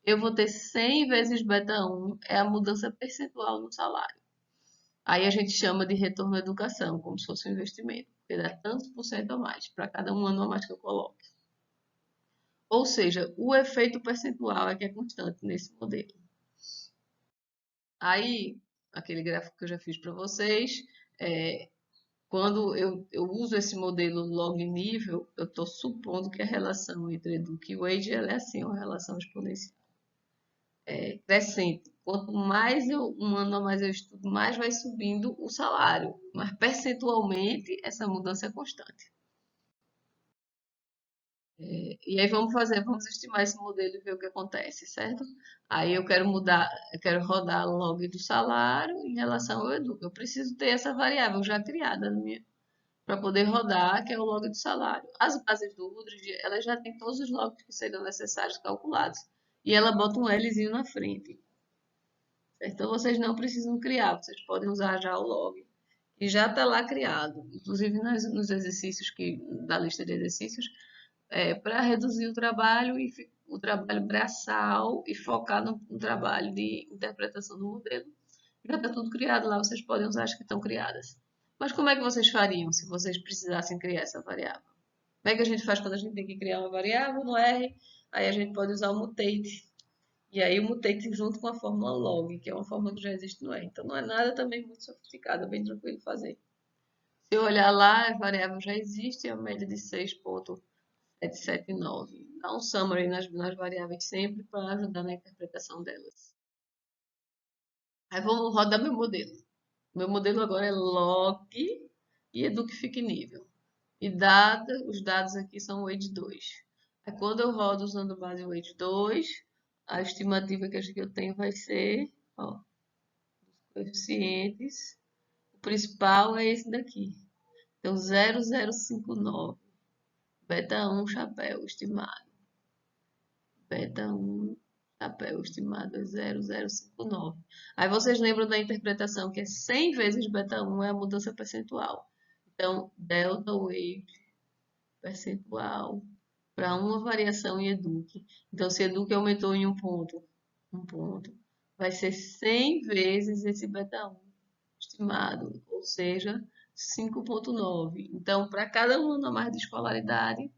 eu vou ter 100 vezes beta 1 é a mudança percentual no salário. Aí a gente chama de retorno à educação, como se fosse um investimento, porque dá tantos por cento a mais para cada um ano a mais que eu coloque. Ou seja, o efeito percentual é que é constante nesse modelo. Aí, aquele gráfico que eu já fiz para vocês, quando eu uso esse modelo log nível, eu estou supondo que a relação entre educ e wage ela é assim, uma relação exponencial. Crescente. Quanto mais um ano a mais eu estudo, mais vai subindo o salário. Mas percentualmente essa mudança é constante. E aí vamos estimar esse modelo e ver o que acontece, certo? Aí eu quero rodar log do salário em relação ao educ. Eu preciso ter essa variável já criada para poder rodar, que é o log do salário. As bases do Udrid, ela já tem todos os logs que serão necessários calculados. E ela bota um Lzinho na frente. Então, vocês não precisam criar, vocês podem usar já o log, que já está lá criado. Inclusive, nos exercícios da lista de exercícios, para reduzir o trabalho braçal e focar no trabalho de interpretação do modelo. Já está tudo criado lá, vocês podem usar as que estão criadas. Mas como é que vocês fariam se vocês precisassem criar essa variável? Como é que a gente faz quando a gente tem que criar uma variável no R? Aí a gente pode usar o mutate. E aí o mutate junto com a fórmula log, que é uma fórmula que já existe no R. Então não é nada também muito sofisticado, é bem tranquilo de fazer. Se eu olhar lá, a variável já existe, é a média de 6,779. Dá um summary nas variáveis sempre para ajudar na interpretação delas. Aí vamos rodar meu modelo. Meu modelo agora é log e educ fica nível. E os dados aqui são o weight 2. Aí quando eu rodo usando base weight 2, a estimativa que eu tenho vai ser, ó, coeficientes. O principal é esse daqui. Então, 0,059. Beta 1 chapéu estimado. Beta 1 chapéu estimado é 0,059. Aí vocês lembram da interpretação que é 100 vezes beta 1 é a mudança percentual. Então, delta weight percentual para uma variação em educ. Então, se educ aumentou em um ponto, vai ser 100 vezes esse beta 1 estimado, ou seja, 5,9. Então, para cada um ano a mais de escolaridade,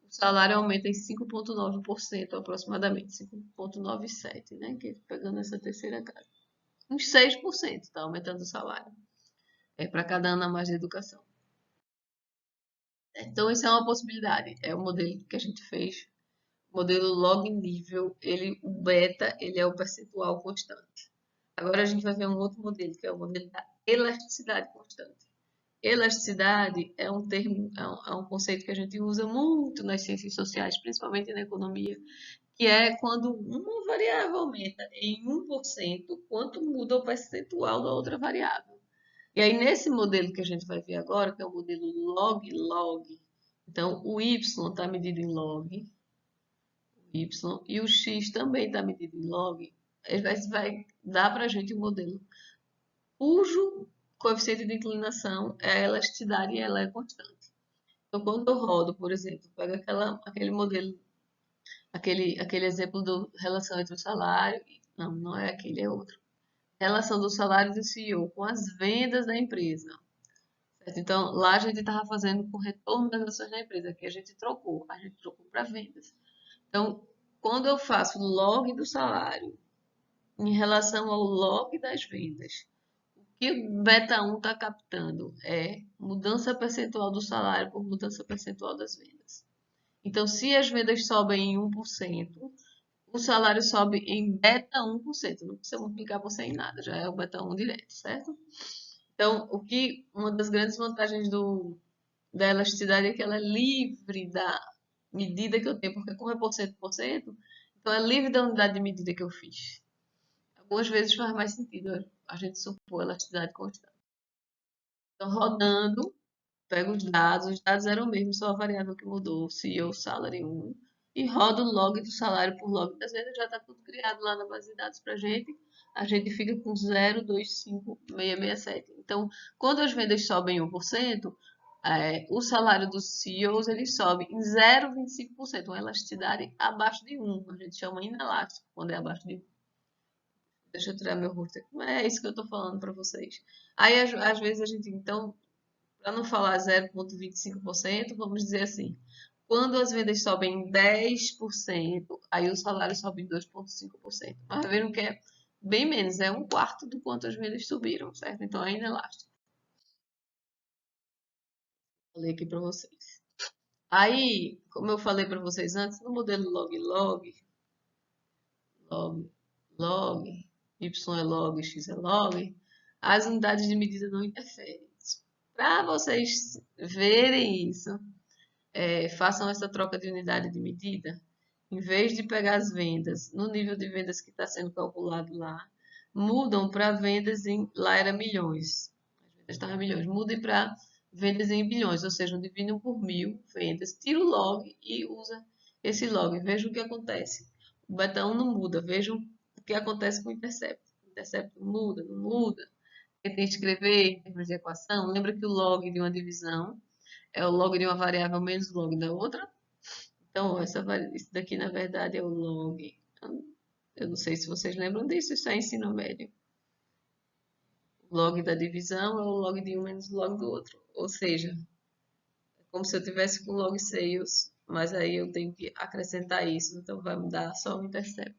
o salário aumenta em 5,9% aproximadamente, 5,97, né? Que pegando essa terceira casa. Uns 6% está aumentando o salário. É para cada ano a mais de educação. Então, isso é uma possibilidade. É o modelo que a gente fez. O modelo log nível, o beta, ele é o percentual constante. Agora a gente vai ver um outro modelo, que é o modelo da elasticidade constante. Elasticidade é um termo, é um conceito que a gente usa muito nas ciências sociais, principalmente na economia, que é quando uma variável aumenta em 1%, quanto muda o percentual da outra variável. E aí, nesse modelo que a gente vai ver agora, que é o modelo log-log, então o y está medido em log, y, e o x também está medido em log, vai dar para a gente um modelo cujo coeficiente de inclinação é a elasticidade e ela é constante. Então, quando eu rodo, por exemplo, pego aquele modelo, aquele exemplo da relação entre o salário, não, não é aquele, é outro. Relação do salário do CEO com as vendas da empresa. Certo? Então, lá a gente estava fazendo com retorno das ações da empresa, que a gente trocou para vendas. Então, quando eu faço log do salário em relação ao log das vendas, o que o beta 1 está captando é mudança percentual do salário por mudança percentual das vendas. Então, se as vendas sobem em 1%, o salário sobe em beta 1%. Não precisa multiplicar por 100 em nada, já é o beta 1 direto, certo? Então, uma das grandes vantagens da elasticidade é que ela é livre da medida que eu tenho, porque como é por cento, então é livre da unidade de medida que eu fiz. Algumas vezes faz mais sentido a gente supor elasticidade constante. Então, rodando, pego os dados eram o mesmo, só a variável que mudou, CEO salary 1, e rodo o log do salário por log das vendas, já está tudo criado lá na base de dados para a gente fica com 0,25667. Então, quando as vendas sobem 1%, o salário dos CEOs ele sobe em 0,25%, uma elasticidade abaixo de 1, a gente chama inelástico quando é abaixo de 1. Deixa eu tirar meu rosto aqui. É isso que eu estou falando para vocês. Aí, às vezes, a gente, então, para não falar 0,25%, vamos dizer assim, quando as vendas sobem em 10%, aí o salário sobe em 2,5%. Mas viram que é bem menos, é um quarto do quanto as vendas subiram, certo? Então é inelástico. Falei aqui para vocês. Aí, como eu falei para vocês antes, no modelo log, log, log, y é log, x é log, as unidades de medida não interferem. Para vocês verem isso, façam essa troca de unidade de medida, em vez de pegar as vendas no nível de vendas que está sendo calculado lá, mudam para vendas em, lá era milhões, as vendas estavam milhões, mudem para vendas em bilhões, ou seja, dividem por 1000 vendas, tira o log e usa esse log, veja o que acontece. O beta 1 não muda, vejam o que acontece com o intercepto. O intercepto muda, não muda. Quem tem que escrever em termos de equação, lembra que o log de uma divisão é o log de uma variável menos o log da outra. Então, isso daqui, na verdade, é o log. Eu não sei se vocês lembram disso, isso é ensino médio. O log da divisão é o log de um menos o log do outro. Ou seja, é como se eu tivesse com log sales, mas aí eu tenho que acrescentar isso, então vai mudar só o intercept.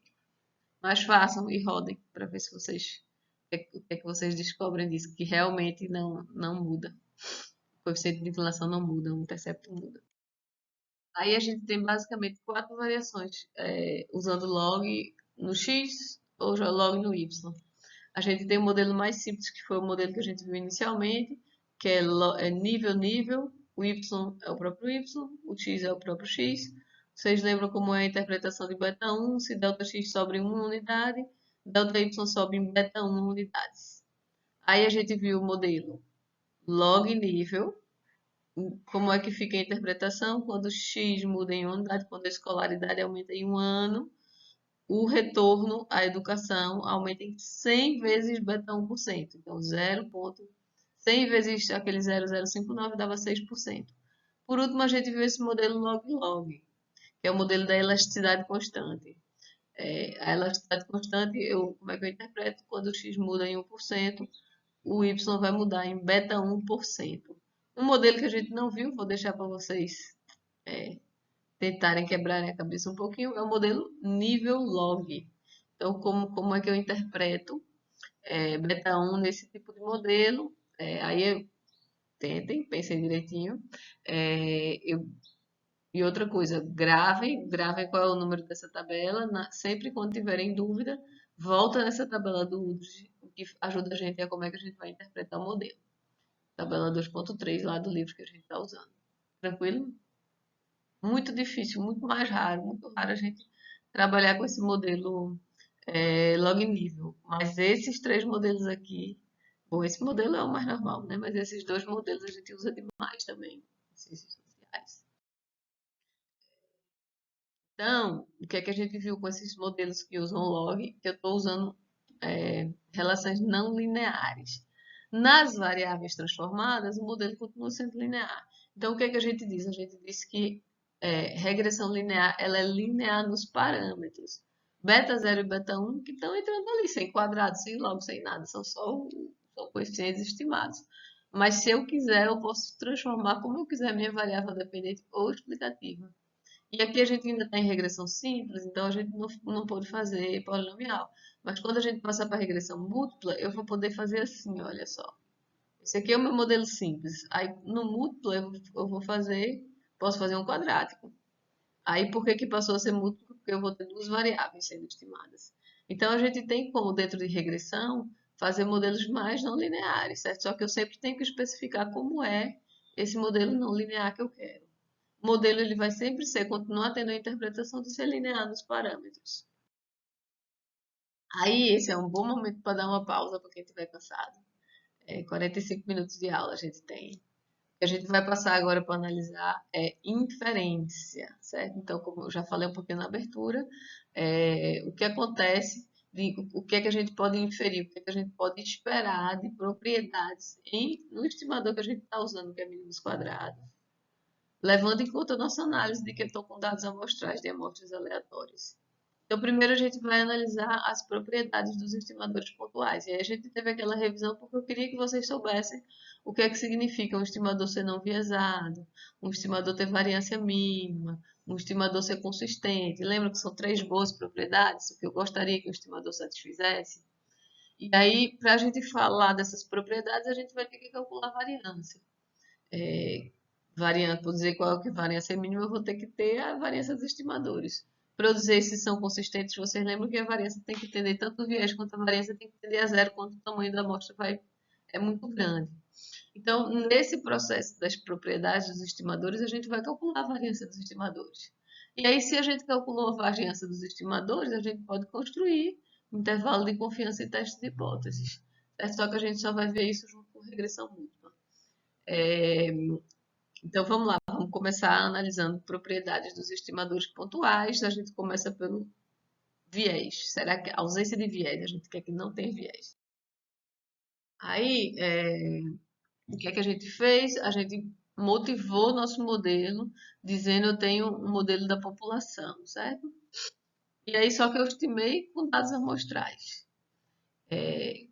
Mas façam e rodem para ver se vocês o que é que vocês descobrem disso, que realmente não muda. O coeficiente de inclinação não muda, o intercepto muda. Aí a gente tem basicamente quatro variações, usando log no x ou já log no y. A gente tem o modelo mais simples, que foi o modelo que a gente viu inicialmente, que é nível, o y é o próprio y, o x é o próprio x. Vocês lembram como é a interpretação de beta 1? Se delta x sobe em uma unidade, delta y sobe em beta 1 unidades. Aí a gente viu o modelo log nível, como é que fica a interpretação quando x muda em unidade, quando a escolaridade aumenta em um ano, o retorno à educação aumenta em 100 vezes beta 1%. Então, 100 vezes aquele 0,059 dava 6%. Por último, a gente viu esse modelo log-log, que é o modelo da elasticidade constante. A elasticidade constante, como é que eu interpreto? Quando o x muda em 1%, o y vai mudar em beta 1%. Um modelo que a gente não viu, vou deixar para vocês tentarem quebrarem a cabeça um pouquinho, é o modelo nível log. Então, como é que eu interpreto beta 1 nesse tipo de modelo? Tentem, pensem direitinho. E outra coisa, gravem qual é o número dessa tabela. Sempre quando tiverem dúvida, volta nessa tabela o que ajuda a gente a como é que a gente vai interpretar o modelo. Tabela 2.3 lá do livro que a gente está usando. Tranquilo? Muito difícil, muito raro a gente trabalhar com esse modelo log nível. Mas esses três modelos aqui, bom, esse modelo é o mais normal, né? Mas esses dois modelos a gente usa demais também em ciências sociais. Então, o que é que a gente viu com esses modelos que usam log? Que eu estou usando relações não lineares. Nas variáveis transformadas, o modelo continua sendo linear. Então, o que é que a gente diz? A gente diz que regressão linear ela é linear nos parâmetros. Beta 0 e beta 1 que estão entrando ali, sem quadrado, sem log, sem nada. São coeficientes estimados. Mas se eu quiser, eu posso transformar como eu quiser a minha variável dependente ou explicativa. E aqui a gente ainda está em regressão simples, então a gente não pode fazer polinomial. Mas quando a gente passar para regressão múltipla, eu vou poder fazer assim, olha só. Esse aqui é o meu modelo simples. Aí no múltiplo eu posso fazer um quadrático. Aí, por que que passou a ser múltiplo? Porque eu vou ter duas variáveis sendo estimadas. Então, a gente tem como, dentro de regressão, fazer modelos mais não lineares, certo? Só que eu sempre tenho que especificar como é esse modelo não linear que eu quero. O modelo ele vai sempre continuar tendo a interpretação de ser linear nos parâmetros. Aí, esse é um bom momento para dar uma pausa para quem estiver cansado. 45 minutos de aula a gente tem. O que a gente vai passar agora para analisar é inferência, certo? Então, como eu já falei um pouquinho na abertura, o que acontece, o que é que a gente pode inferir, o que é que a gente pode esperar de propriedades no estimador que a gente está usando, que é mínimos quadrados, levando em conta a nossa análise de que eu estou com dados amostrais de amostras aleatórias. Então, primeiro a gente vai analisar as propriedades dos estimadores pontuais. E aí a gente teve aquela revisão porque eu queria que vocês soubessem o que é que significa um estimador ser não viesado, um estimador ter variância mínima, um estimador ser consistente. Lembra que são três boas propriedades, o que eu gostaria que o estimador satisfizesse? E aí, para a gente falar dessas propriedades, a gente vai ter que calcular a variância. Variante, por dizer qual é a variância mínima, eu vou ter que ter a variância dos estimadores. Para eu dizer se são consistentes, vocês lembram que a variância tem que entender tanto o viés quanto a variância tem que entender a zero quanto o tamanho da amostra é muito grande. Então, nesse processo das propriedades dos estimadores, a gente vai calcular a variância dos estimadores. E aí, se a gente calculou a variância dos estimadores, a gente pode construir um intervalo de confiança e teste de hipóteses. Só que a gente só vai ver isso junto com regressão múltipla. Então vamos lá, vamos começar analisando propriedades dos estimadores pontuais. A gente começa pelo viés. Será que a ausência de viés? A gente quer que não tenha viés. Aí, o que é que a gente fez? A gente motivou nosso modelo, dizendo eu tenho um modelo da população, certo? E aí só que eu estimei com dados amostrais.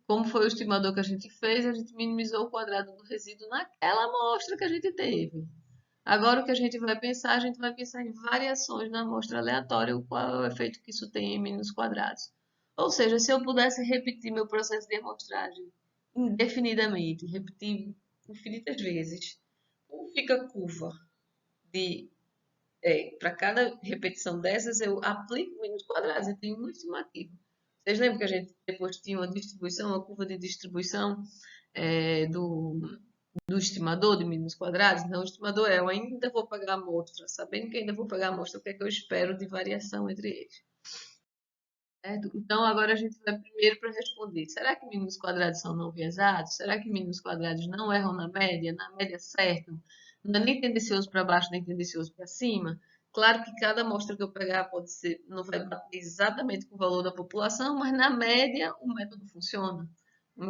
Como foi o estimador que a gente fez, a gente minimizou o quadrado do resíduo naquela amostra que a gente teve. Agora, o que a gente vai pensar? A gente vai pensar em variações na amostra aleatória, qual é o efeito que isso tem em mínimos quadrados. Ou seja, se eu pudesse repetir meu processo de amostragem indefinidamente, repetir infinitas vezes, como fica a curva de para cada repetição dessas, eu aplico mínimos quadrados e tenho uma estimativa. Vocês lembram que a gente depois tinha uma distribuição, uma curva de distribuição do estimador de mínimos quadrados? Então, o estimador eu ainda vou pagar a amostra, sabendo que ainda vou pagar a amostra, o que é que eu espero de variação entre eles? Certo? Então, agora a gente vai primeiro para responder. Será que mínimos quadrados são não viesados? Será que mínimos quadrados não erram na média? Na média acertam? Não é nem tendencioso para baixo, nem tendencioso para cima? Claro que cada amostra que eu pegar pode ser, não vai bater exatamente com o valor da população, mas na média o método funciona.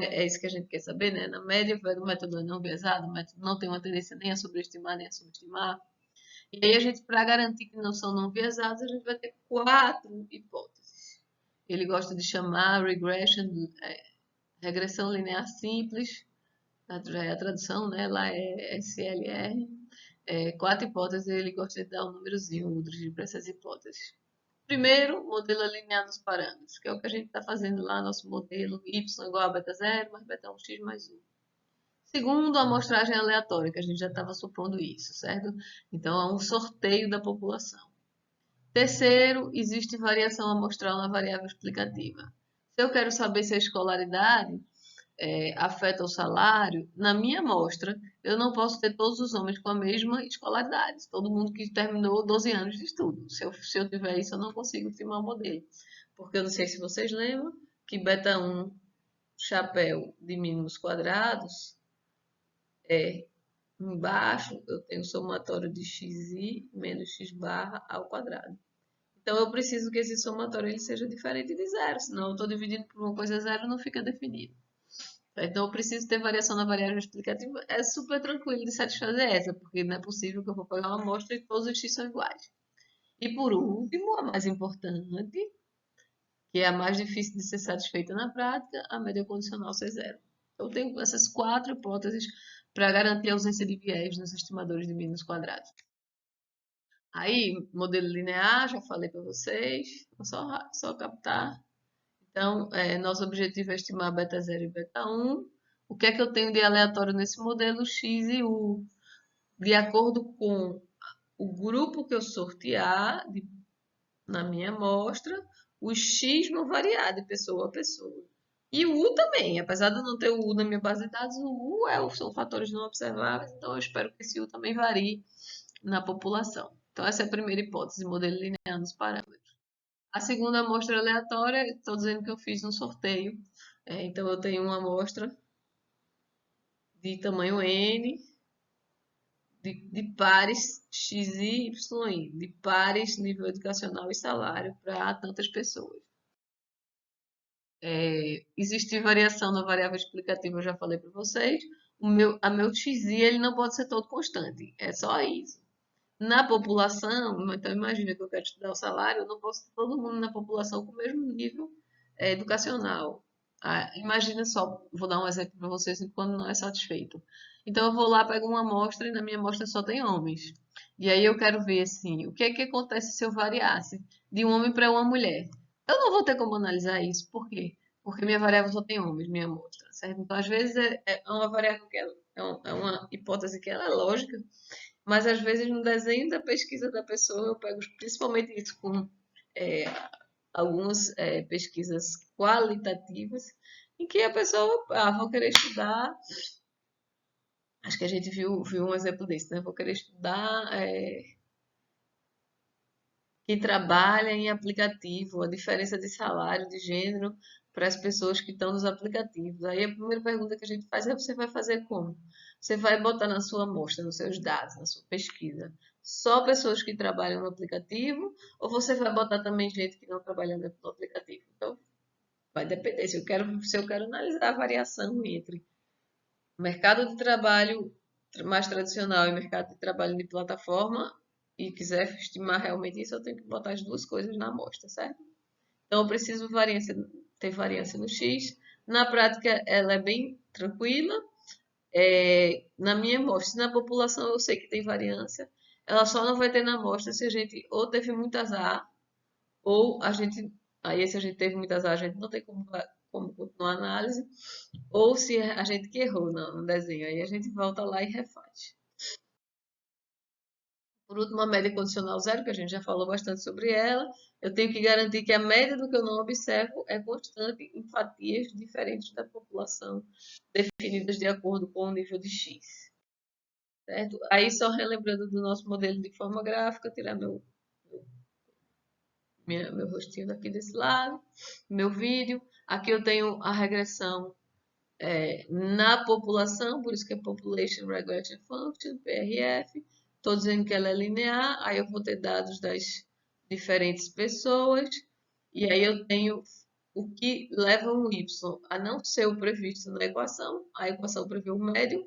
É isso que a gente quer saber, né? Na média, o método é não viesado, o método não tem uma tendência nem a sobreestimar, nem a subestimar. E aí a gente, para garantir que não são não viesados, a gente vai ter quatro hipóteses. Ele gosta de chamar regression, regressão linear simples, já é a tradução, né? Lá é SLR. Quatro hipóteses, ele gosta de dar um númerozinho para essas hipóteses. Primeiro, modelo alineado dos parâmetros, que é o que a gente está fazendo lá, nosso modelo y igual a beta 0 mais beta 1x mais 1. Segundo, a amostragem aleatória, que a gente já estava supondo isso, certo? Então, é um sorteio da população. Terceiro, existe variação amostral na variável explicativa. Se eu quero saber se a escolaridade afeta o salário, na minha amostra, eu não posso ter todos os homens com a mesma escolaridade. Todo mundo que terminou 12 anos de estudo. Se eu tiver isso, eu não consigo estimar o modelo. Porque eu não sei se vocês lembram que beta 1, chapéu de mínimos quadrados, embaixo eu tenho o somatório de xi menos x barra ao quadrado. Então eu preciso que esse somatório ele seja diferente de zero, senão eu estou dividindo por uma coisa zero e não fica definido. Então eu preciso ter variação na variável explicativa. É super tranquilo de satisfazer essa, porque não é possível que eu vou pegar uma amostra e todos os x são iguais. E por último, a mais importante, que é a mais difícil de ser satisfeita na prática, a média condicional ser zero. Então eu tenho essas quatro hipóteses para garantir a ausência de viés nos estimadores de mínimos quadrados. Aí, modelo linear, já falei para vocês, vou só captar. Então, nosso objetivo é estimar beta 0 e beta 1. O que é que eu tenho de aleatório nesse modelo? X e U. De acordo com o grupo que eu sortear na minha amostra, o X vão variar de pessoa a pessoa. E o U também, apesar de eu não ter o U na minha base de dados, o U são fatores não observáveis, então eu espero que esse U também varie na população. Então, essa é a primeira hipótese, modelo linear nos parâmetros. A segunda amostra aleatória, estou dizendo que eu fiz um sorteio. Então, eu tenho uma amostra de tamanho N, de pares X, Y, Y, de pares nível educacional e salário para tantas pessoas. Existe variação na variável explicativa, eu já falei para vocês. A meu XI ele não pode ser todo constante, é só isso. Na população, então imagina que eu quero estudar o salário, eu não posso ter todo mundo na população com o mesmo nível educacional. Imagina só, vou dar um exemplo para vocês quando não é satisfeito. Então eu vou lá, pego uma amostra e na minha amostra só tem homens. E aí eu quero ver assim, o que é que acontece se eu variasse de um homem para uma mulher? Eu não vou ter como analisar isso, por quê? Porque minha variável só tem homens, minha amostra, certo? Então às vezes é uma variável que é uma hipótese que ela é lógica, mas às vezes no desenho da pesquisa da pessoa eu pego principalmente isso com é, algumas pesquisas qualitativas, em que a pessoa, vou querer estudar, acho que a gente viu um exemplo desse, né? Vou querer estudar quem trabalha em aplicativo, a diferença de salário, de gênero para as pessoas que estão nos aplicativos. Aí a primeira pergunta que a gente faz é: você vai fazer como? Você vai botar na sua amostra, nos seus dados, na sua pesquisa, só pessoas que trabalham no aplicativo, ou você vai botar também gente que não trabalha no aplicativo? Então, vai depender. Se eu quero analisar a variação entre mercado de trabalho mais tradicional e mercado de trabalho de plataforma, e quiser estimar realmente isso, eu tenho que botar as duas coisas na amostra, certo? Então, eu preciso ter variância no X. Na prática, ela é bem tranquila. Na minha amostra, se na população eu sei que tem variância, ela só não vai ter na amostra se a gente ou teve muito azar, ou a gente. Aí, se a gente teve muito azar, a gente não tem como continuar a análise, ou se a gente que errou no desenho, aí a gente volta lá e refaz. Por último, a média condicional zero, que a gente já falou bastante sobre ela. Eu tenho que garantir que a média do que eu não observo é constante em fatias diferentes da população, definidas de acordo com o nível de X. Certo? Aí, só relembrando do nosso modelo de forma gráfica, tirar meu rostinho daqui desse lado, meu vídeo. Aqui eu tenho a regressão na população, por isso que é Population Regression Function, PRF. Estou dizendo que ela é linear, aí eu vou ter dados das diferentes pessoas, e aí eu tenho o que leva o y a não ser o previsto na equação. A equação prevê o médio,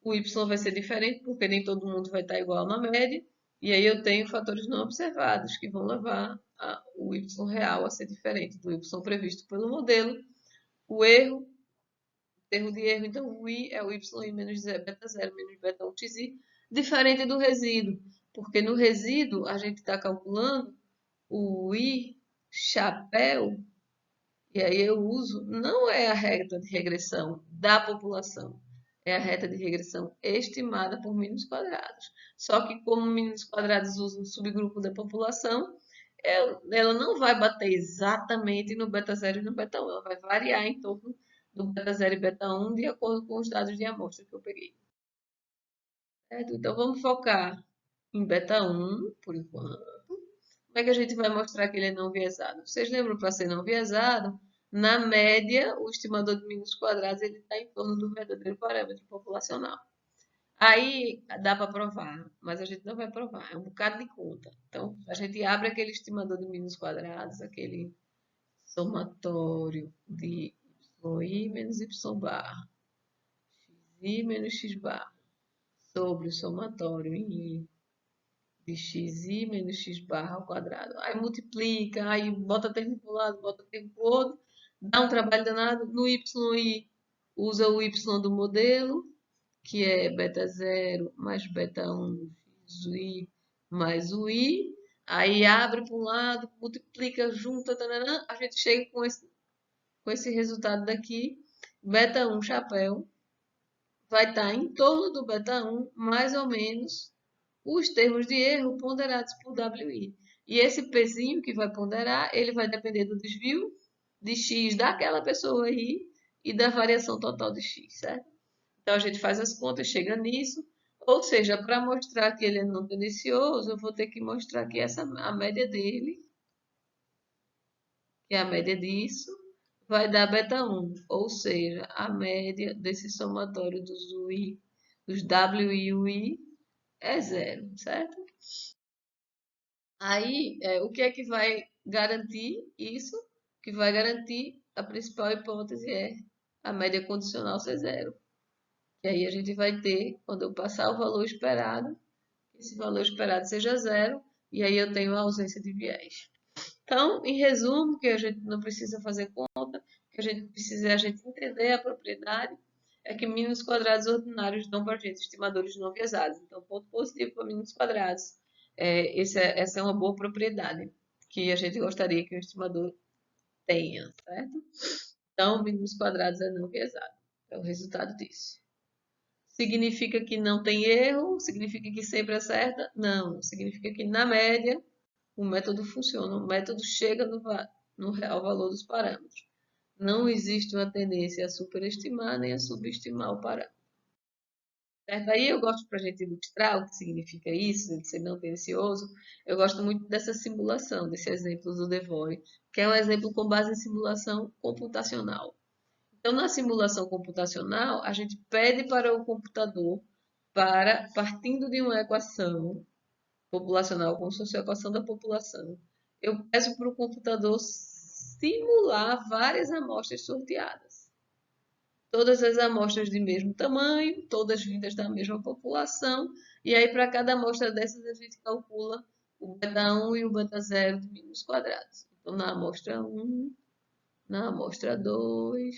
o y vai ser diferente, porque nem todo mundo vai estar igual na média, e aí eu tenho fatores não observados, que vão levar o y real a ser diferente do y previsto pelo modelo. O termo de erro, então o i é o y menos beta 0 menos beta 1 xi, diferente do resíduo, porque no resíduo a gente está calculando o i chapéu, e aí eu uso, não é a reta de regressão da população, é a reta de regressão estimada por mínimos quadrados. Só que como mínimos quadrados usam um subgrupo da população, ela não vai bater exatamente no beta 0 e no beta 1, ela vai variar em torno do beta 0 e beta 1 de acordo com os dados de amostra que eu peguei. Certo? Então vamos focar em beta 1 por enquanto. Como é que a gente vai mostrar que ele é não viesado? Vocês lembram, para ser não viesado, na média, o estimador de mínimos quadrados ele está em torno do verdadeiro parâmetro populacional. Aí dá para provar, mas a gente não vai provar, é um bocado de conta. Então, a gente abre aquele estimador de mínimos quadrados, aquele somatório de y menos y barra, xi menos x barra, sobre o somatório em i de xi menos x barra ao quadrado. Aí multiplica, aí bota termo para um lado, bota termo para o outro, dá um trabalho danado. No y, usa o y do modelo, que é beta 0 mais beta 1 i mais o i. Aí abre para um lado, multiplica, junta, tarará, a gente chega com esse resultado daqui. Beta 1 chapéu vai estar em torno do beta 1, mais ou menos os termos de erro ponderados por WI. E esse pezinho que vai ponderar, ele vai depender do desvio de X daquela pessoa aí e da variação total de X, certo? Então a gente faz as contas, chega nisso. Ou seja, para mostrar que ele é não tendencioso, eu vou ter que mostrar que a média dele, que é a média disso, vai dar beta 1. Ou seja, a média desse somatório dos W e UI é zero, certo? Aí, o que é que vai garantir isso? O que vai garantir a principal hipótese é a média condicional ser zero. E aí a gente vai ter, quando eu passar o valor esperado, esse valor esperado seja zero, e aí eu tenho a ausência de viés. Então, em resumo, que a gente não precisa fazer conta, que a gente precisa a gente entender a propriedade, é que mínimos quadrados ordinários dão para a gente estimadores não viesados. Então, ponto positivo para mínimos quadrados. Essa é uma boa propriedade que a gente gostaria que o estimador tenha, certo? Então, mínimos quadrados é não viesado. É o resultado disso. Significa que não tem erro? Significa que sempre acerta? Não. Significa que, na média, o método funciona. O método chega no real valor dos parâmetros. Não existe uma tendência a superestimar nem a subestimar o parâmetro. Certo? Aí eu gosto, para a gente ilustrar o que significa isso, de ser não tendencioso, eu gosto muito dessa simulação, desse exemplo do Devore, que é um exemplo com base em simulação computacional. Então, na simulação computacional, a gente pede para o computador, partindo de uma equação populacional, como se fosse a equação da população, eu peço para o computador simular várias amostras sorteadas. Todas as amostras de mesmo tamanho, todas vindas da mesma população, e aí para cada amostra dessas a gente calcula o beta 1 e o beta 0 de mínimos quadrados. Então, na amostra 1, na amostra 2,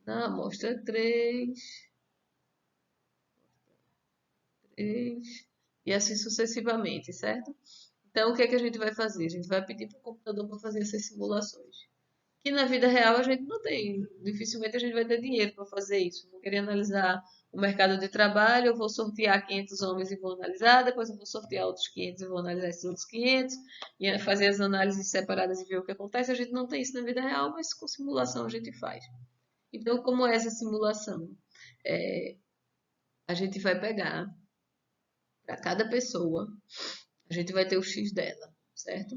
na amostra 3, e assim sucessivamente, certo? Então, o que é que a gente vai fazer? A gente vai pedir para o computador para fazer essas simulações. Que na vida real a gente não tem. Dificilmente a gente vai ter dinheiro para fazer isso. Vou querer analisar o mercado de trabalho, eu vou sortear 500 homens e vou analisar, depois eu vou sortear outros 500 e vou analisar esses outros 500, e fazer as análises separadas e ver o que acontece. A gente não tem isso na vida real, mas com simulação a gente faz. Então, como é essa simulação? A gente vai pegar para cada pessoa, a gente vai ter o X dela, certo?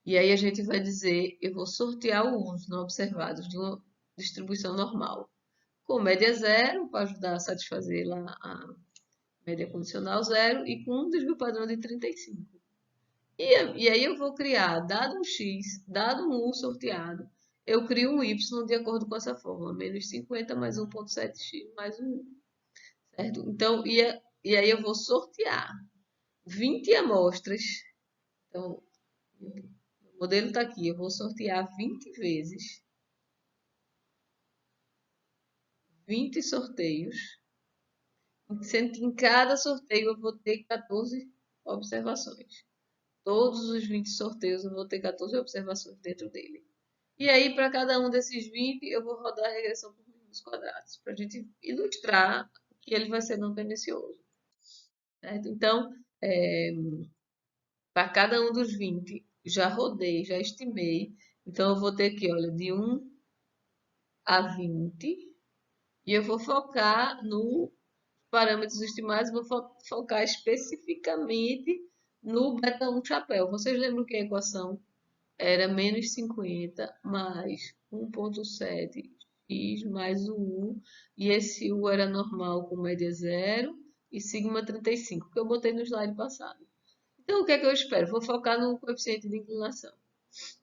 E aí a gente vai dizer, eu vou sortear os não observados de uma distribuição normal, com média zero, para ajudar a satisfazer lá a média condicional zero, e com um desvio padrão de 35. E aí eu vou criar, dado um X, dado um U sorteado, eu crio um Y de acordo com essa fórmula, menos 50 mais 1,7x mais um U, certo? Então, e aí eu vou sortear 20 amostras. Então, o modelo está aqui, eu vou sortear 20 vezes, 20 sorteios, sendo que em cada sorteio eu vou ter 14 observações. Todos os 20 sorteios eu vou ter 14 observações dentro dele. E aí, para cada um desses 20, eu vou rodar a regressão por mínimos quadrados, para a gente ilustrar que ele vai ser não tendencioso. Certo? Então, para cada um dos 20, já rodei, já estimei. Então, eu vou ter aqui, olha, de 1 a 20. E eu vou focar no parâmetros estimados, vou focar especificamente no beta 1 chapéu. Vocês lembram que a equação era menos 50 mais 1,7x mais o U, e esse U era normal com média zero e sigma 35, que eu botei no slide passado. Então, o que é que eu espero? Vou focar no coeficiente de inclinação.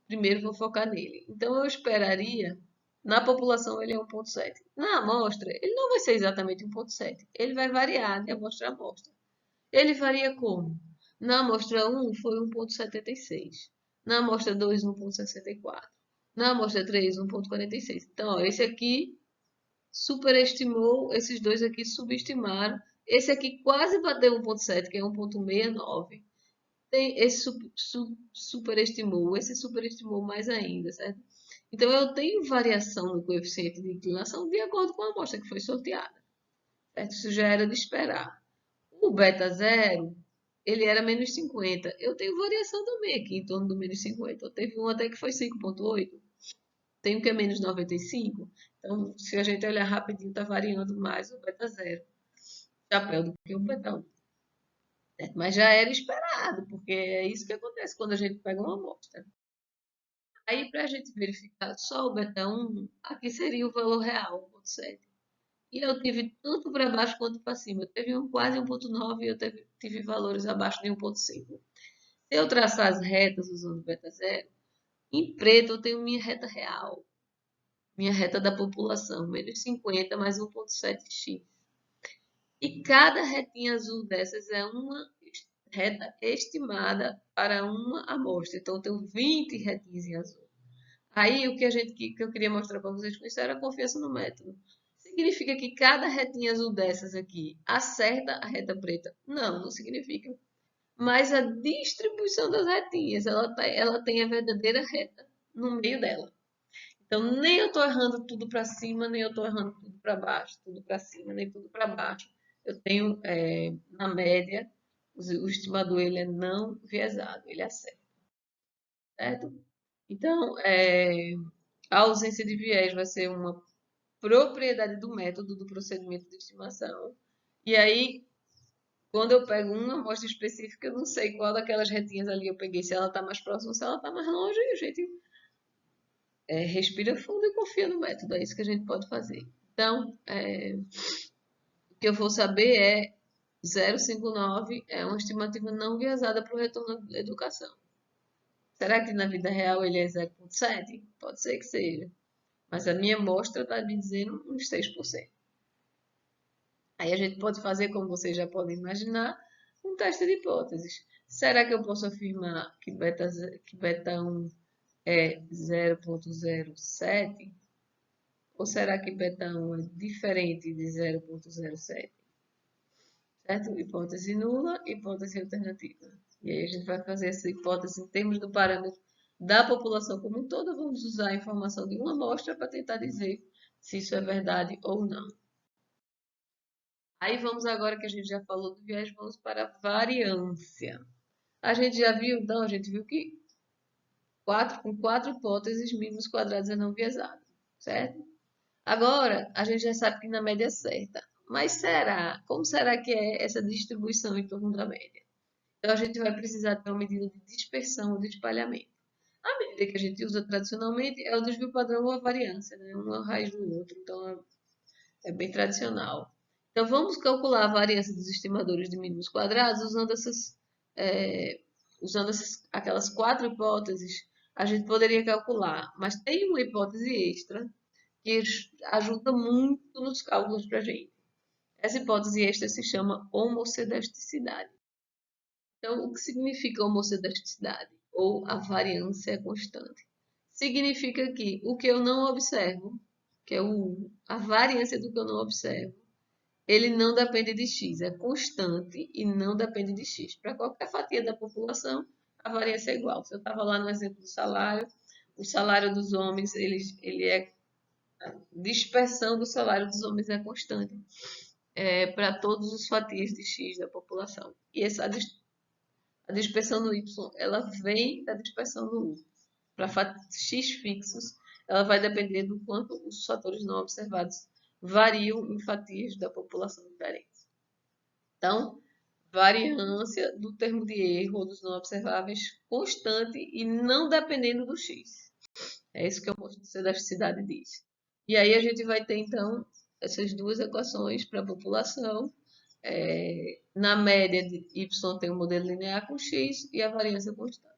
Primeiro, vou focar nele. Então, eu esperaria, na população, ele é 1,7. Na amostra, ele não vai ser exatamente 1,7. Ele vai variar de amostra a amostra. Ele varia como? Na amostra 1 foi 1,76. Na amostra 2, 1,64. Na amostra 3, 1,46. Então, ó, esse aqui superestimou, esses dois aqui subestimaram. Esse aqui quase bateu 1,7, que é 1,69. Esse superestimou, esse superestimou mais ainda, certo? Então, eu tenho variação no coeficiente de inclinação de acordo com a amostra que foi sorteada, certo? Isso já era de esperar. O beta zero, ele era menos 50. Eu tenho variação também aqui em torno do menos 50. Eu teve um até que foi 5,8. Tem um que é menos 95. Então, se a gente olhar rapidinho, está variando mais o beta zero. Chapéu do que o beta 1. Mas já era esperado, porque é isso que acontece quando a gente pega uma amostra. Aí, para a gente verificar só o beta 1, aqui seria o valor real, 1,7. E eu tive tanto para baixo quanto para cima. Eu teve quase 1,9 e eu tive valores abaixo de 1,5. Se eu traçar as retas usando beta zero, em preto eu tenho minha reta real, minha reta da população, menos 50 mais 1,7x. E cada retinha azul dessas é uma reta estimada para uma amostra. Então, eu tenho 20 retinhas em azul. Aí, o que eu queria mostrar para vocês com isso era a confiança no método. Significa que cada retinha azul dessas aqui acerta a reta preta? Não, não significa. Mas a distribuição das retinhas, ela tem a verdadeira reta no meio dela. Então, nem eu estou errando tudo para cima, nem eu estou errando tudo para baixo, tudo para cima, nem tudo para baixo. Eu tenho, na média, o estimador ele é não viesado, ele acerta, certo? Então, a ausência de viés vai ser uma propriedade do método do procedimento de estimação. E aí, quando eu pego uma amostra específica, eu não sei qual daquelas retinhas ali eu peguei, se ela está mais próxima, se ela está mais longe, a gente respira fundo e confia no método, é isso que a gente pode fazer. Então, o que eu vou saber é 0,59 é uma estimativa não viesada para o retorno da educação. Será que na vida real ele é 0,7? Pode ser que seja. Mas a minha amostra está me dizendo uns 6%. Aí a gente pode fazer, como vocês já podem imaginar, um teste de hipóteses. Será que eu posso afirmar que beta 1 é 0,07? Ou será que beta 1 é diferente de 0,07? Certo? Hipótese nula, hipótese alternativa. E aí a gente vai fazer essa hipótese em termos do parâmetro da população como um todo. Vamos usar a informação de uma amostra para tentar dizer se isso é verdade ou não. Aí vamos agora que a gente já falou do viés, vamos para a variância. A gente já viu, então, a gente viu que com 4 hipóteses, mínimos quadrados é não viesado, certo? Agora, a gente já sabe que na média é certa. Mas será? Como será que é essa distribuição em torno da média? Então, a gente vai precisar ter uma medida de dispersão ou de espalhamento. A medida que a gente usa tradicionalmente é o desvio padrão ou a variância, né? Um é a raiz do outro, então é bem tradicional. Então, vamos calcular a variância dos estimadores de mínimos quadrados usando aquelas 4 hipóteses. A gente poderia calcular, mas tem uma hipótese extra que ajuda muito nos cálculos para a gente. Essa hipótese extra se chama homocedasticidade. Então, o que significa homocedasticidade? Ou a variância constante? Significa que o que eu não observo, que é a variância do que eu não observo, ele não depende de x, é constante e não depende de x. Para qualquer fatia da população, a variância é igual. Se eu estava lá no exemplo do salário, o salário dos homens, ele é a dispersão do salário dos homens é constante para todos os fatias de x da população. E a dispersão no y, ela vem da dispersão no u. Para x fixos, ela vai depender do quanto os fatores não observados variam em fatias da população diferentes. Então, variância do termo de erro ou dos não observáveis constante e não dependendo do x. É isso que o moço de elasticidade diz. E aí a gente vai ter, então, essas duas equações para a população. Na média de y tem um modelo linear com x e a variância constante.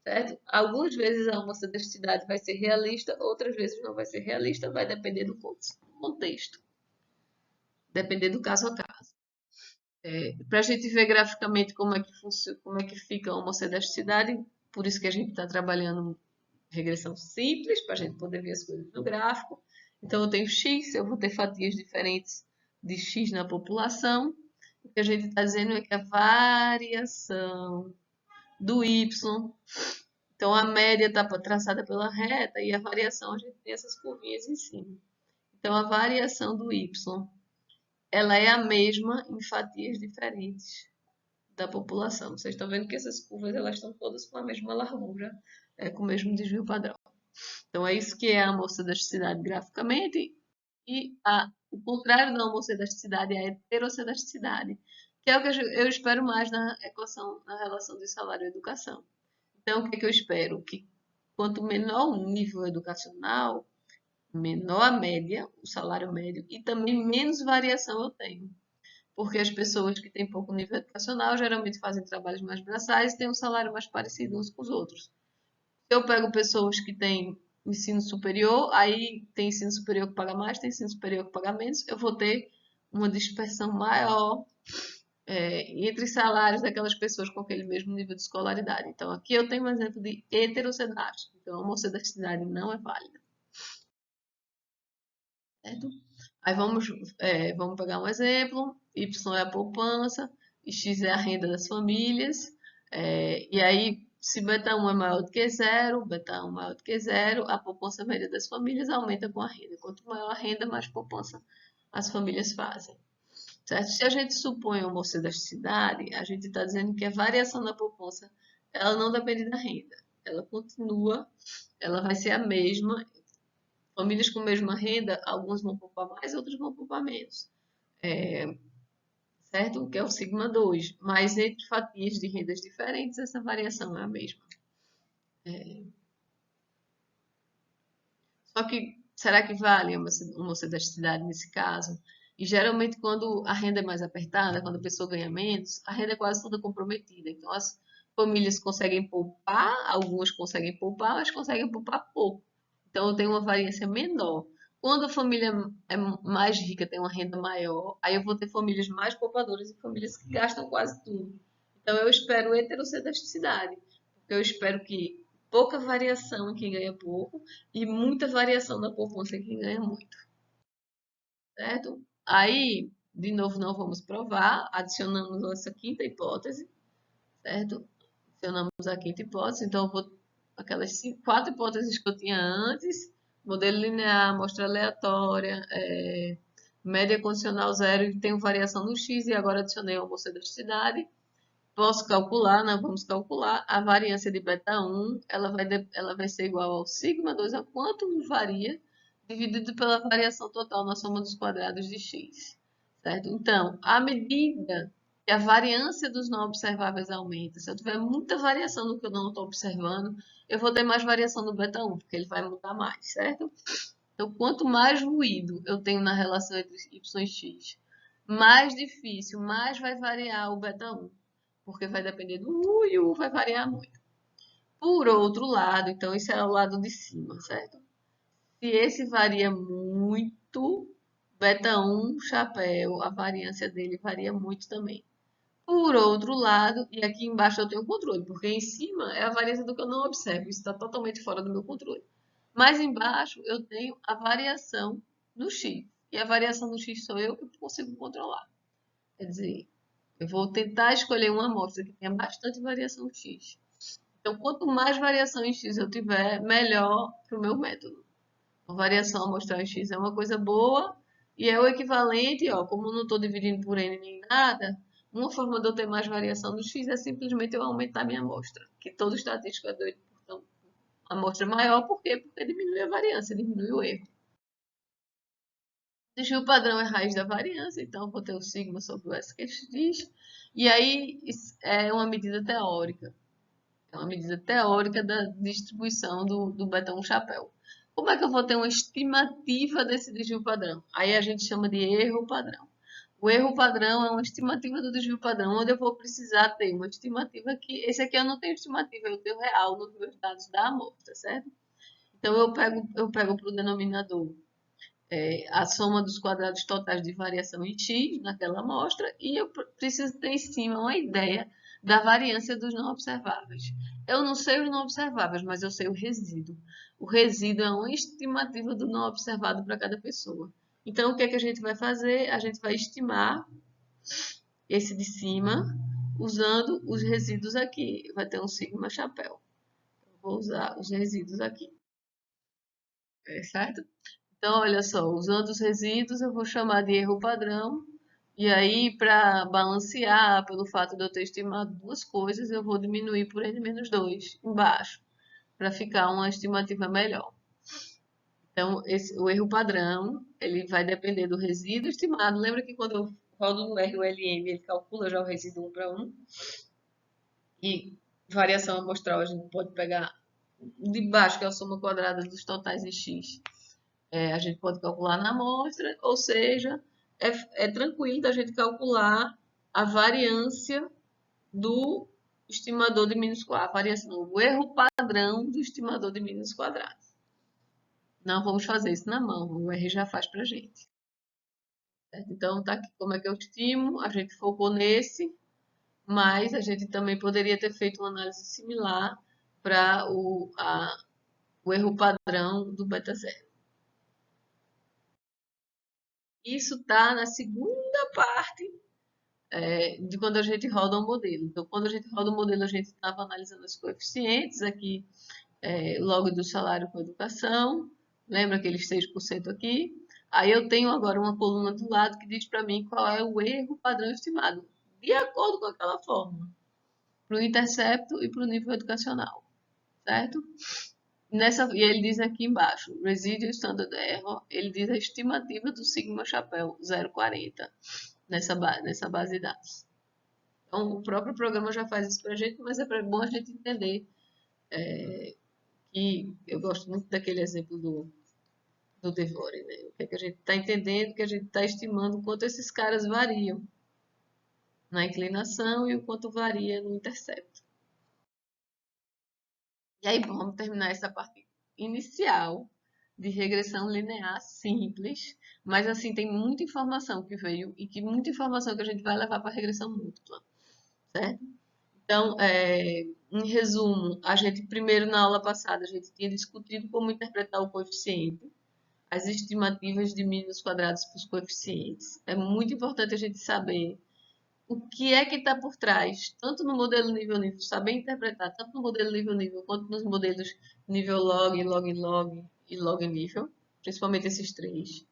Certo? Algumas vezes a homocedasticidade vai ser realista, outras vezes não vai ser realista, vai depender do contexto. Depender do caso a caso. Para a gente ver graficamente como é que funciona, como é que fica a homocedasticidade, por isso que a gente está trabalhando regressão simples, para a gente poder ver as coisas no gráfico. Então, eu tenho x, eu vou ter fatias diferentes de x na população. O que a gente está dizendo é que a variação do y, então a média está traçada pela reta e a variação a gente tem essas curvinhas em cima. Então, a variação do y ela é a mesma em fatias diferentes da população. Vocês estão vendo que essas curvas elas estão todas com a mesma largura, com o mesmo desvio padrão. Então é isso que é a homocedaticidade graficamente, e o contrário da homocedaticidade é a heterocedaticidade, que é o que eu espero mais na equação, na relação de salário e educação. Então, o que é que eu espero? Que quanto menor o nível educacional, menor a média, o salário médio, e também menos variação eu tenho. Porque as pessoas que têm pouco nível educacional geralmente fazem trabalhos mais braçais e têm um salário mais parecido uns com os outros. Se eu pego pessoas que têm ensino superior, aí tem ensino superior que paga mais, tem ensino superior que paga menos, eu vou ter uma dispersão maior entre salários daquelas pessoas com aquele mesmo nível de escolaridade. Então, aqui eu tenho um exemplo de heterocedade. Então, a homocedaticidade não é válida. Certo? Aí vamos pegar um exemplo. Y é a poupança, e X é a renda das famílias. E aí, se beta 1 é maior do que zero, beta 1 é maior do que zero, a poupança média das famílias aumenta com a renda. Quanto maior a renda, mais poupança as famílias fazem. Certo? Se a gente supõe uma homocedaticidade, a gente está dizendo que a variação da poupança ela não depende da renda. Ela continua, ela vai ser a mesma. Famílias com a mesma renda, algumas vão poupar mais, outras vão poupar menos. Certo? Que é o sigma 2. Mas entre fatias de rendas diferentes, essa variação é a mesma. Só que, será que vale uma homocedaticidade nesse caso? E geralmente, quando a renda é mais apertada, quando a pessoa ganha menos, a renda é quase toda comprometida. Então, as famílias conseguem poupar, algumas conseguem poupar, mas conseguem poupar pouco. Então, tem uma variância menor. Quando a família é mais rica, tem uma renda maior, aí eu vou ter famílias mais poupadoras e famílias que gastam quase tudo. Então, eu espero heterocedaticidade, porque eu espero que pouca variação em quem ganha pouco e muita variação na poupança em quem ganha muito, certo? Aí, de novo, não vamos provar, adicionamos essa quinta hipótese, certo? Adicionamos a quinta hipótese, então eu vou aquelas quatro hipóteses que eu tinha antes, modelo linear, amostra aleatória, média condicional zero e tenho variação no x, e agora adicionei a homocedaticidade. Posso calcular, né? Vamos calcular a variância de beta 1, ela vai ser igual ao sigma 2 a quanto varia, dividido pela variação total na soma dos quadrados de x, certo? Então, à medida que a variância dos não observáveis aumenta, se eu tiver muita variação no que eu não estou observando, eu vou ter mais variação no beta 1, porque ele vai mudar mais, certo? Então, quanto mais ruído eu tenho na relação entre y e x, mais difícil, mais vai variar o beta 1, porque vai depender do U e o U vai variar muito. Por outro lado, então esse é o lado de cima, certo? Se esse varia muito, beta 1, chapéu, a variância dele varia muito também. Por outro lado, e aqui embaixo eu tenho o controle, porque em cima é a variância do que eu não observo, isso está totalmente fora do meu controle. Mas embaixo eu tenho a variação no x, e a variação no x sou eu que consigo controlar. Quer dizer, eu vou tentar escolher uma amostra que tenha bastante variação x. Então, quanto mais variação em x eu tiver, melhor para o meu método. A variação amostral em x é uma coisa boa e é o equivalente, ó, como eu não estou dividindo por n nem nada, uma forma de eu ter mais variação no x é simplesmente eu aumentar minha amostra, que todo estatístico é doido por amostra maior, por quê? Porque diminui a variância, diminui o erro. Desvio padrão é raiz da variância, então eu vou ter o sigma sobre o S que diz. E aí é uma medida teórica. É uma medida teórica da distribuição do betão chapéu. Como é que eu vou ter uma estimativa desse desvio padrão? Aí a gente chama de erro padrão. O erro padrão é uma estimativa do desvio padrão, onde eu vou precisar ter uma estimativa que... Esse aqui eu não tenho estimativa, eu tenho real nos meus dados da amostra, certo? Então eu pego para o denominador a soma dos quadrados totais de variação em x naquela amostra e eu preciso ter em cima uma ideia da variância dos não observáveis. Eu não sei os não observáveis, mas eu sei o resíduo. O resíduo é uma estimativa do não observado para cada pessoa. Então, o que é que a gente vai fazer? A gente vai estimar esse de cima usando os resíduos aqui. Vai ter um sigma chapéu. Vou usar os resíduos aqui. Certo? Então, olha só, usando os resíduos, eu vou chamar de erro padrão E aí, para balancear, pelo fato de eu ter estimado duas coisas, eu vou diminuir por n-2 embaixo, para ficar uma estimativa melhor. Então, o erro padrão, ele vai depender do resíduo estimado. Lembra que quando eu rodo no RULM, ele calcula já o resíduo 1 para 1? E variação amostral, a gente pode pegar de baixo, que é a soma quadrada dos totais em x. A gente pode calcular na amostra, ou seja, é tranquilo da gente calcular a variância do estimador de mínimos quadrados, a variação, o erro padrão do estimador de mínimos quadrados. Não vamos fazer isso na mão, o R já faz para a gente. Certo? Então, tá aqui como é que eu estimo, a gente focou nesse, mas a gente também poderia ter feito uma análise similar para o erro padrão do beta zero. Isso está na segunda parte de quando a gente roda um modelo. Então, quando a gente roda um modelo, a gente estava analisando os coeficientes aqui, logo do salário com educação, lembra aqueles 6% aqui? Aí eu tenho agora uma coluna do lado que diz para mim qual é o erro padrão estimado, de acordo com aquela fórmula, para o intercepto e para o nível educacional, certo? E ele diz aqui embaixo, Residual Standard Error, ele diz a estimativa do sigma chapéu 0,40 nessa base de dados. Então, o próprio programa já faz isso para a gente, mas é bom a gente entender que eu gosto muito daquele exemplo do Devore, né? O que é que a gente está entendendo, que a gente está estimando o quanto esses caras variam na inclinação e o quanto varia no intercepto. E aí, vamos terminar essa parte inicial de regressão linear simples, mas assim, tem muita informação que veio e que muita informação que a gente vai levar para a regressão múltipla, certo? Então, em resumo, a gente primeiro na aula passada a gente tinha discutido como interpretar o coeficiente, as estimativas de mínimos quadrados para os coeficientes. É muito importante a gente saber o que é que está por trás, tanto no modelo nível-nível, saber interpretar, tanto no modelo nível-nível, quanto nos modelos nível log, log-log e log-nível, principalmente esses três.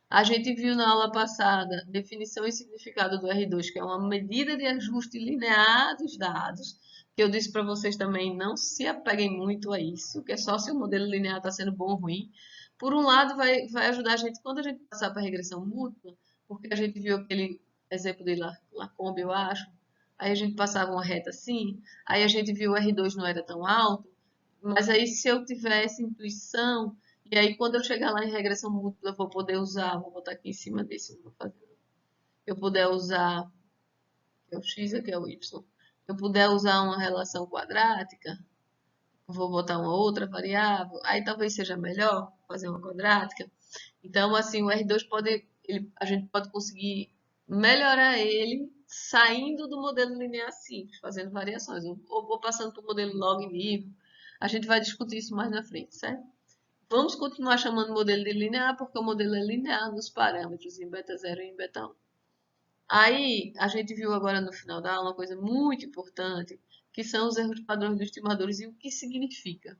A gente viu na aula passada definição e significado do R2, que é uma medida de ajuste linear dos dados, que eu disse para vocês também, não se apeguem muito a isso, que é só se o modelo linear está sendo bom ou ruim. Por um lado, vai ajudar a gente quando a gente passar para a regressão múltipla, porque a gente viu aquele exemplo de Lacombe, eu acho, aí a gente passava uma reta assim, aí a gente viu o R2 não era tão alto, mas aí se eu tivesse intuição, e aí quando eu chegar lá em regressão múltipla, eu vou poder usar, vou botar aqui em cima desse, vou fazer, eu puder usar, que é o x, aqui é o y, eu puder usar uma relação quadrática, vou botar uma outra variável, aí talvez seja melhor fazer uma quadrática. Então, assim, o R2 a gente pode conseguir melhorar ele saindo do modelo linear simples, fazendo variações, ou passando para o modelo log nível. A gente vai discutir isso mais na frente, certo? Vamos continuar chamando o modelo de linear, porque o modelo é linear nos parâmetros em beta 0 e em beta 1. Aí, a gente viu agora no final da aula uma coisa muito importante, que são os erros padrões dos estimadores e o que significa.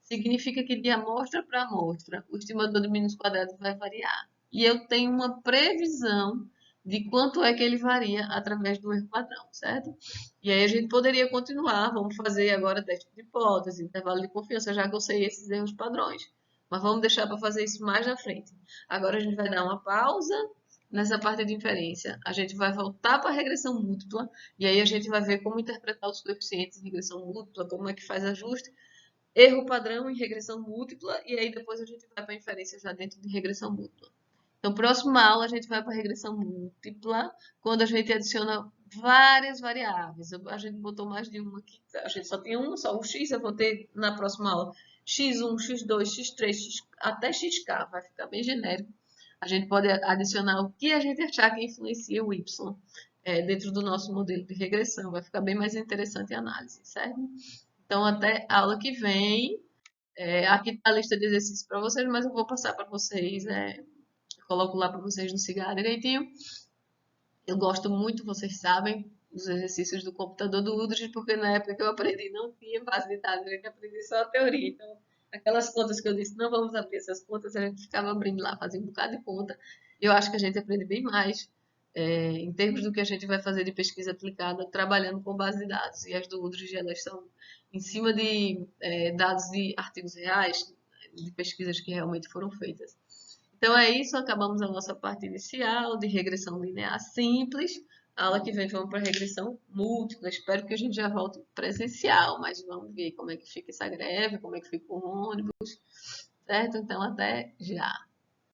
Significa que de amostra para amostra, o estimador de mínimos quadrados vai variar. E eu tenho uma previsão de quanto é que ele varia através do erro padrão, certo? E aí a gente poderia continuar, vamos fazer agora teste de hipótese, intervalo de confiança, já que eu sei esses erros padrões. Mas vamos deixar para fazer isso mais na frente. Agora a gente vai dar uma pausa nessa parte de inferência. A gente vai voltar para a regressão múltipla e aí a gente vai ver como interpretar os coeficientes de regressão múltipla, como é que faz ajuste, erro padrão em regressão múltipla e aí depois a gente vai para a inferência já dentro de regressão múltipla. Então, próxima aula a gente vai para a regressão múltipla, quando a gente adiciona várias variáveis. A gente botou mais de uma aqui, a gente só tem uma, só o x, eu vou ter na próxima aula x1, x2, x3, até xk, vai ficar bem genérico. A gente pode adicionar o que a gente achar que influencia o y dentro do nosso modelo de regressão. Vai ficar bem mais interessante a análise, certo? Então, até a aula que vem. Aqui está a lista de exercícios para vocês, mas eu vou passar para vocês. Coloco lá para vocês no cigarro direitinho. Eu gosto muito, vocês sabem, dos exercícios do computador do Udrich, porque na época que eu aprendi não tinha base de dados, a gente aprendia só a teoria. Então, aquelas contas que eu disse, não vamos abrir essas contas, a gente ficava abrindo lá, fazia um bocado de conta. Eu acho que a gente aprende bem mais em termos do que a gente vai fazer de pesquisa aplicada, trabalhando com base de dados. E as do UDRJ, elas são em cima de dados de artigos reais, de pesquisas que realmente foram feitas. Então é isso, acabamos a nossa parte inicial de regressão linear simples. A aula que vem vamos para regressão múltipla. Espero que a gente já volte presencial, mas vamos ver como é que fica essa greve, como é que fica o ônibus, certo? Então até já.